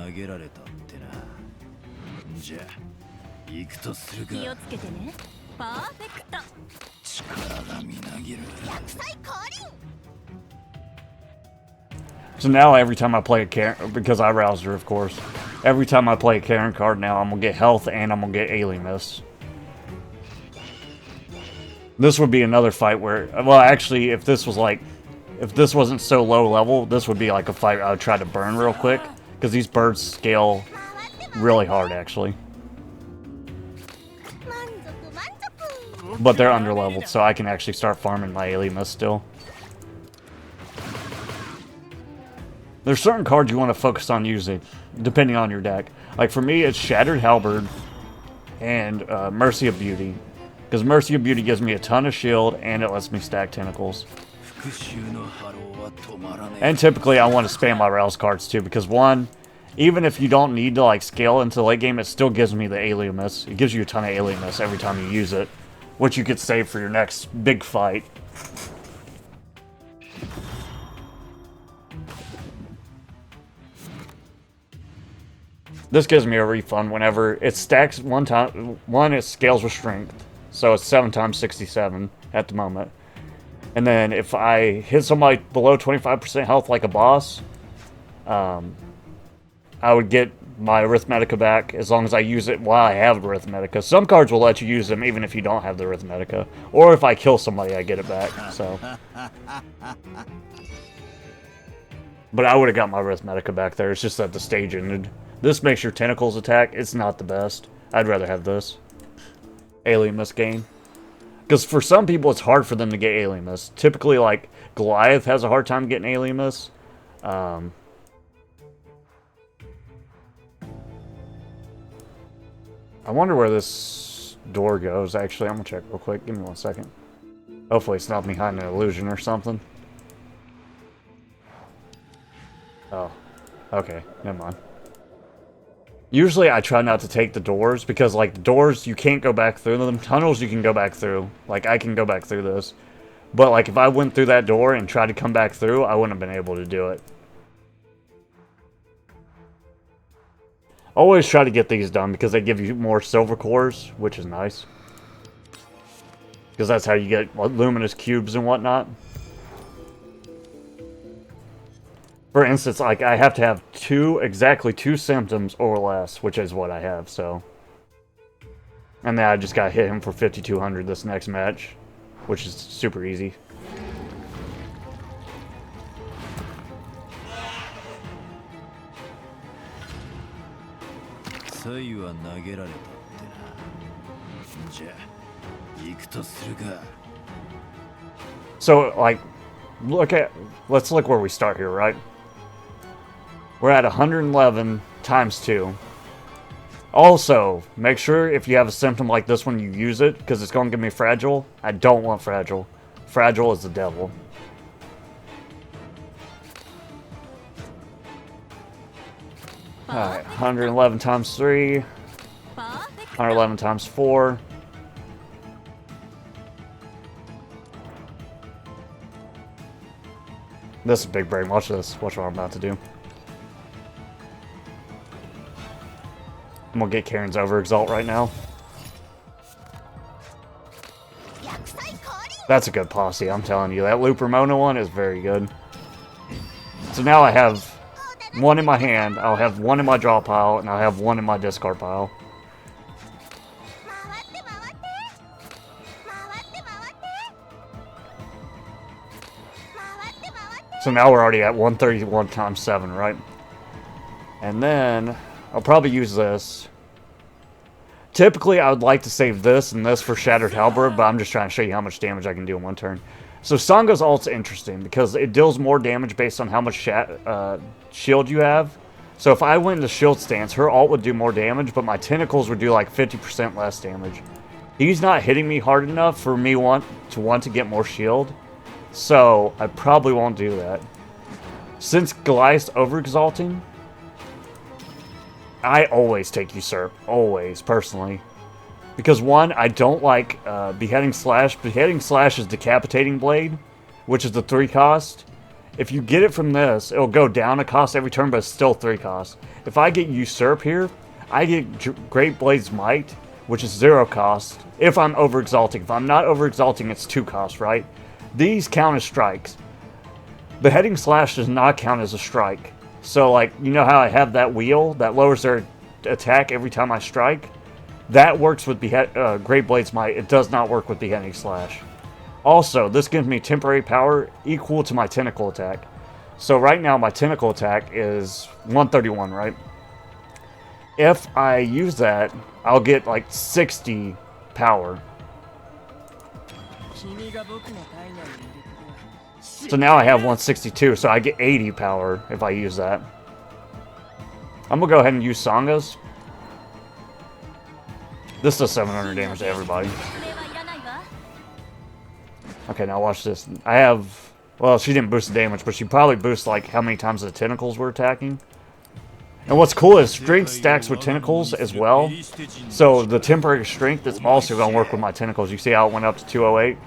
So now every time I play a Karen, because I roused her, of course, every time I play a Karen card now, I'm going to get health and I'm going to get Alien Mist. This would be another fight where, well, actually, if this was like, if this wasn't so low level, this would be like a fight I would try to burn real quick, because these birds scale really hard, actually. But they're underleveled, so I can actually start farming my Alien Mist still. There's certain cards you want to focus on using, depending on your deck. Like for me, it's Shattered Halberd and Mercy of Beauty. Because Mercy of Beauty gives me a ton of shield, and it lets me stack tentacles. And typically I want to spam my Rouse cards too, because one, even if you don't need to like scale into the late game, it still gives me the Alien Mist. It gives you a ton of Alien Mist every time you use it, which you could save for your next big fight. This gives me a refund whenever it stacks one time. One, it scales with strength, so it's 7 times 67 at the moment. And then if I hit somebody below 25% health like a boss, I would get my Arithmetica back as long as I use it while I have Arithmetica. Some cards will let you use them even if you don't have the Arithmetica. Or if I kill somebody, I get it back, so. But I would have got my Arithmetica back there. It's just that the stage ended. This makes your tentacles attack. It's not the best. I'd rather have this. Alien Mist gain. Because for some people, it's hard for them to get Alien Mist. Typically, like, Goliath has a hard time getting Alien Mist. I wonder where this door goes, actually. I'm going to check real quick. Give me 1 second. Hopefully it's not behind an illusion or something. Oh. Okay, never mind. Usually I try not to take the doors, because, like, the doors, you can't go back through them. Tunnels, you can go back through. Like, I can go back through this. But, like, if I went through that door and tried to come back through, I wouldn't have been able to do it. Always try to get these done, because they give you more silver cores, which is nice. Because that's how you get luminous cubes and whatnot. For instance, like, I have to have exactly two symptoms or less, which is what I have, so. And then I just gotta hit him for 5,200 this next match, which is super easy. So, like, let's look where we start here, right? We're at 111 times 2. Also, make sure if you have a symptom like this when you use it, because it's going to give me fragile. I don't want fragile. Fragile is the devil. Alright, 111 times 3. 111 times 4. This is big brain. Watch this. Watch what I'm about to do. I'm gonna get Karen's overexalt right now. That's a good posse, I'm telling you. That Looper Mona one is very good. So now I have one in my hand, I'll have one in my draw pile, and I'll have one in my discard pile. So now we're already at 131 times 7, right? And then I'll probably use this. Typically, I would like to save this and this for Shattered Halberd, but I'm just trying to show you how much damage I can do in one turn. So Sanga's ult's interesting because it deals more damage based on how much shield you have. So if I went into shield stance, her ult would do more damage, but my tentacles would do like 50% less damage. He's not hitting me hard enough for me want to get more shield. So, I probably won't do that. Since Goliath's overexalting, I always take Usurp. Always, personally. Because one, I don't like Beheading Slash. Beheading Slash is Decapitating Blade, which is the 3 cost. If you get it from this, it'll go down a cost every turn, but it's still 3 cost. If I get Usurp here, I get Great Blade's Might, which is 0 cost, if I'm overexalting. If I'm not overexalting, it's 2 cost, right? These count as strikes. Beheading Slash does not count as a strike. So, like, you know how I have that wheel that lowers their attack every time I strike? That works with Great Blade's Might. It does not work with Beheading Slash. Also, this gives me temporary power equal to my tentacle attack. So right now, my tentacle attack is 131, right? If I use that, I'll get, like, 60 power. So now I have 162, so I get 80 power if I use that. I'm gonna go ahead and use Sanga's. This does 700 damage to everybody. Okay, now watch this. I have... Well, she didn't boost the damage, but she probably boosts, like, how many times the tentacles were attacking. And what's cool is strength stacks with tentacles as well. So the temporary strength is also going to work with my tentacles. You see how it went up to 208?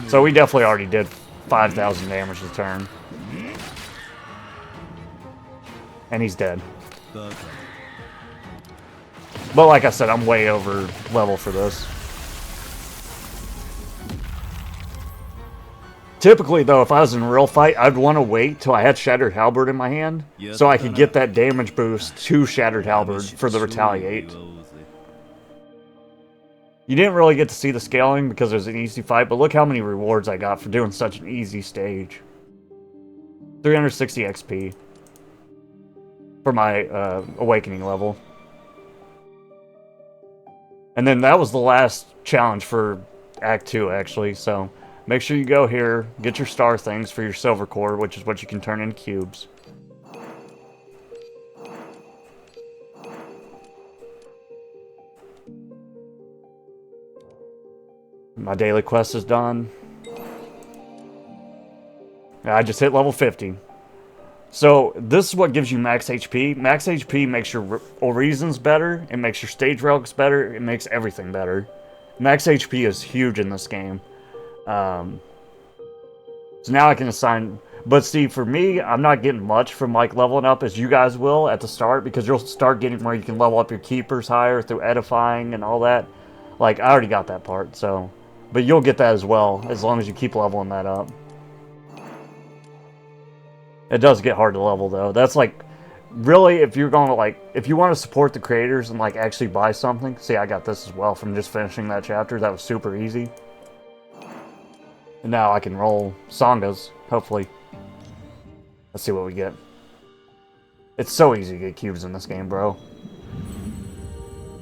So we definitely already did 5,000 damage a turn. And he's dead. But like I said, I'm way over level for this. Typically, though, if I was in a real fight, I'd want to wait till I had Shattered Halberd in my hand so I could get that damage boost to Shattered Halberd for the Retaliate. You didn't really get to see the scaling because it was an easy fight, but look how many rewards I got for doing such an easy stage. 360 XP for my Awakening level. And then that was the last challenge for Act 2, actually, so... Make sure you go here, get your star things for your silver core, which is what you can turn into cubes. My daily quest is done. I just hit level 50. So, this is what gives you max HP. Max HP makes your reasons better, it makes your stage relics better, it makes everything better. Max HP is huge in this game. So now I can assign, but see, for me, I'm not getting much from like leveling up as you guys will at the start, because you'll start getting where you can level up your keepers higher through edifying and all that. Like, I already got that part, so, but you'll get that as well, as long as you keep leveling that up. It does get hard to level, though. That's like, really, if you're going to like, if you want to support the creators and like actually buy something, see, I got this as well from just finishing that chapter. That was super easy. And now I can roll Sangas, hopefully. Let's see what we get. It's so easy to get cubes in this game, bro.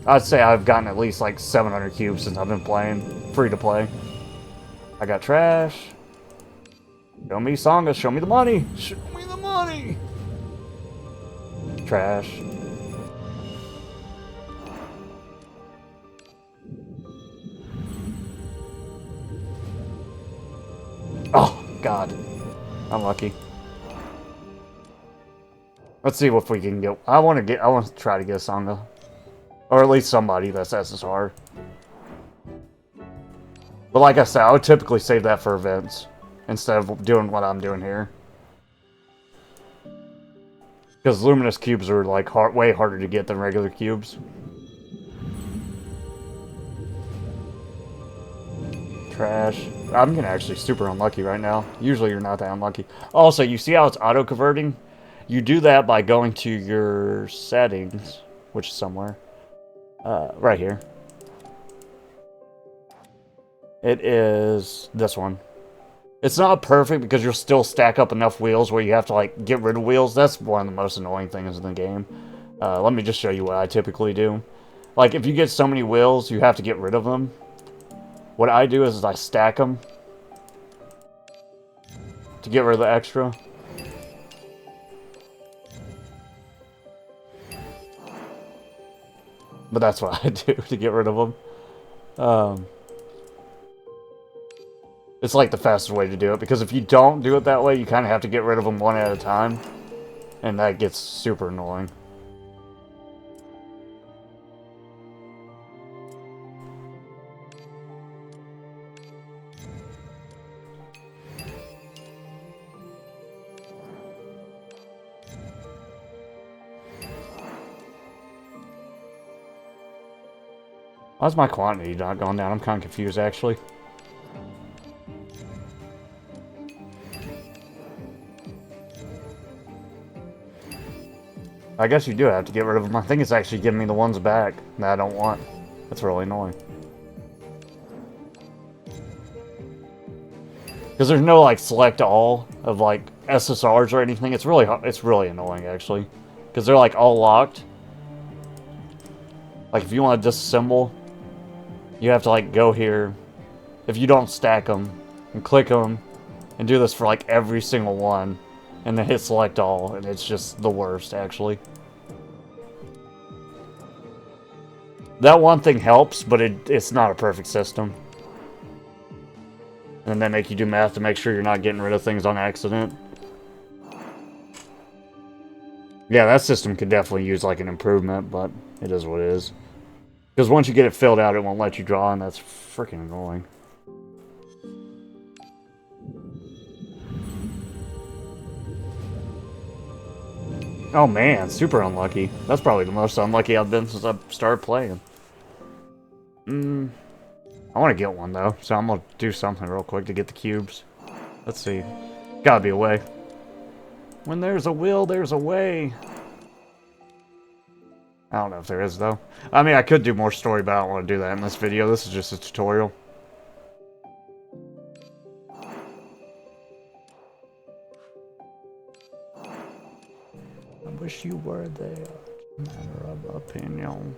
I'd say I've gotten at least like 700 cubes since I've been playing. Free to play. I got trash. Show me Sangha. Show me the money. Show me the money. Trash. Oh, God. Unlucky. Let's see if we can get... I want to try to get a Sangha. Or at least somebody that's SSR. But like I said, I would typically save that for events. Instead of doing what I'm doing here. Because luminous cubes are like way harder to get than regular cubes. Trash. I'm getting actually super unlucky right now. Usually you're not that unlucky. Also, you see how it's auto-converting? You do that by going to your settings, which is somewhere. Right here. It is this one. It's not perfect because you'll still stack up enough wheels where you have to like get rid of wheels. That's one of the most annoying things in the game. Let me just show you what I typically do. Like if you get so many wheels, you have to get rid of them. What I do is I stack them to get rid of the extra. But that's what I do to get rid of them. It's like the fastest way to do it, because if you don't do it that way, you kind of have to get rid of them one at a time. And that gets super annoying. Why's my quantity not going down? I'm kind of confused, actually. I guess you do have to get rid of them. I think it's actually giving me the ones back that I don't want. That's really annoying. Because there's no, like, select all of, like, SSRs or anything. It's really annoying, actually. Because they're, like, all locked. Like, if you want to disassemble, you have to, like, go here. If you don't stack them, and click them, and do this for, like, every single one. And then hit select all, and it's just the worst, actually. That one thing helps, but it's not a perfect system. And they make you do math to make sure you're not getting rid of things on accident. Yeah, that system could definitely use, like, an improvement, but it is what it is. Because once you get it filled out, it won't let you draw, and that's freaking annoying. Oh man, super unlucky. That's probably the most unlucky I've been since I started playing. I want to get one though, so I'm gonna do something real quick to get the cubes. Let's see. Gotta be a way. When there's a will, there's a way. I don't know if there is though. I mean, I could do more story, but I don't want to do that in this video. This is just a tutorial. I wish you were there. Matter of opinion.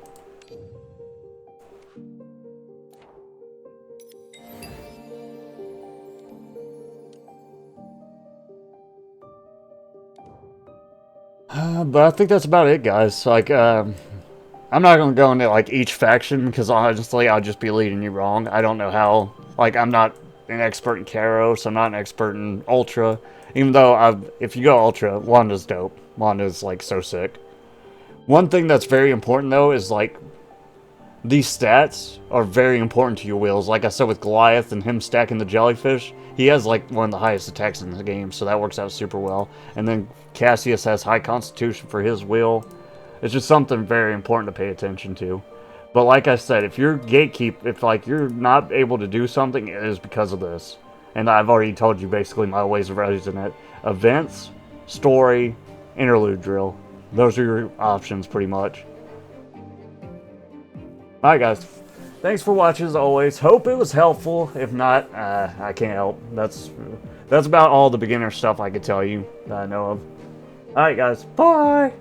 But I think that's about it, guys. Like, I'm not gonna go into like each faction because honestly, I'll just be leading you wrong. I don't know how. Like, I'm not an expert in Caro, so I'm not an expert in Ultra. Even though if you go Ultra, Wanda's dope. Wanda's like so sick. One thing that's very important though is like these stats are very important to your wheels. Like I said with Goliath and him stacking the jellyfish, he has like one of the highest attacks in the game, so that works out super well. And then Cassius has high constitution for his wheel. It's just something very important to pay attention to. But like I said, if you're gatekeep, if like you're not able to do something, it is because of this. And I've already told you basically my ways of raising it. Events, story, interlude drill. Those are your options pretty much. Alright guys, thanks for watching as always. Hope it was helpful. If not, I can't help. That's about all the beginner stuff I could tell you that I know of. Alright guys, bye!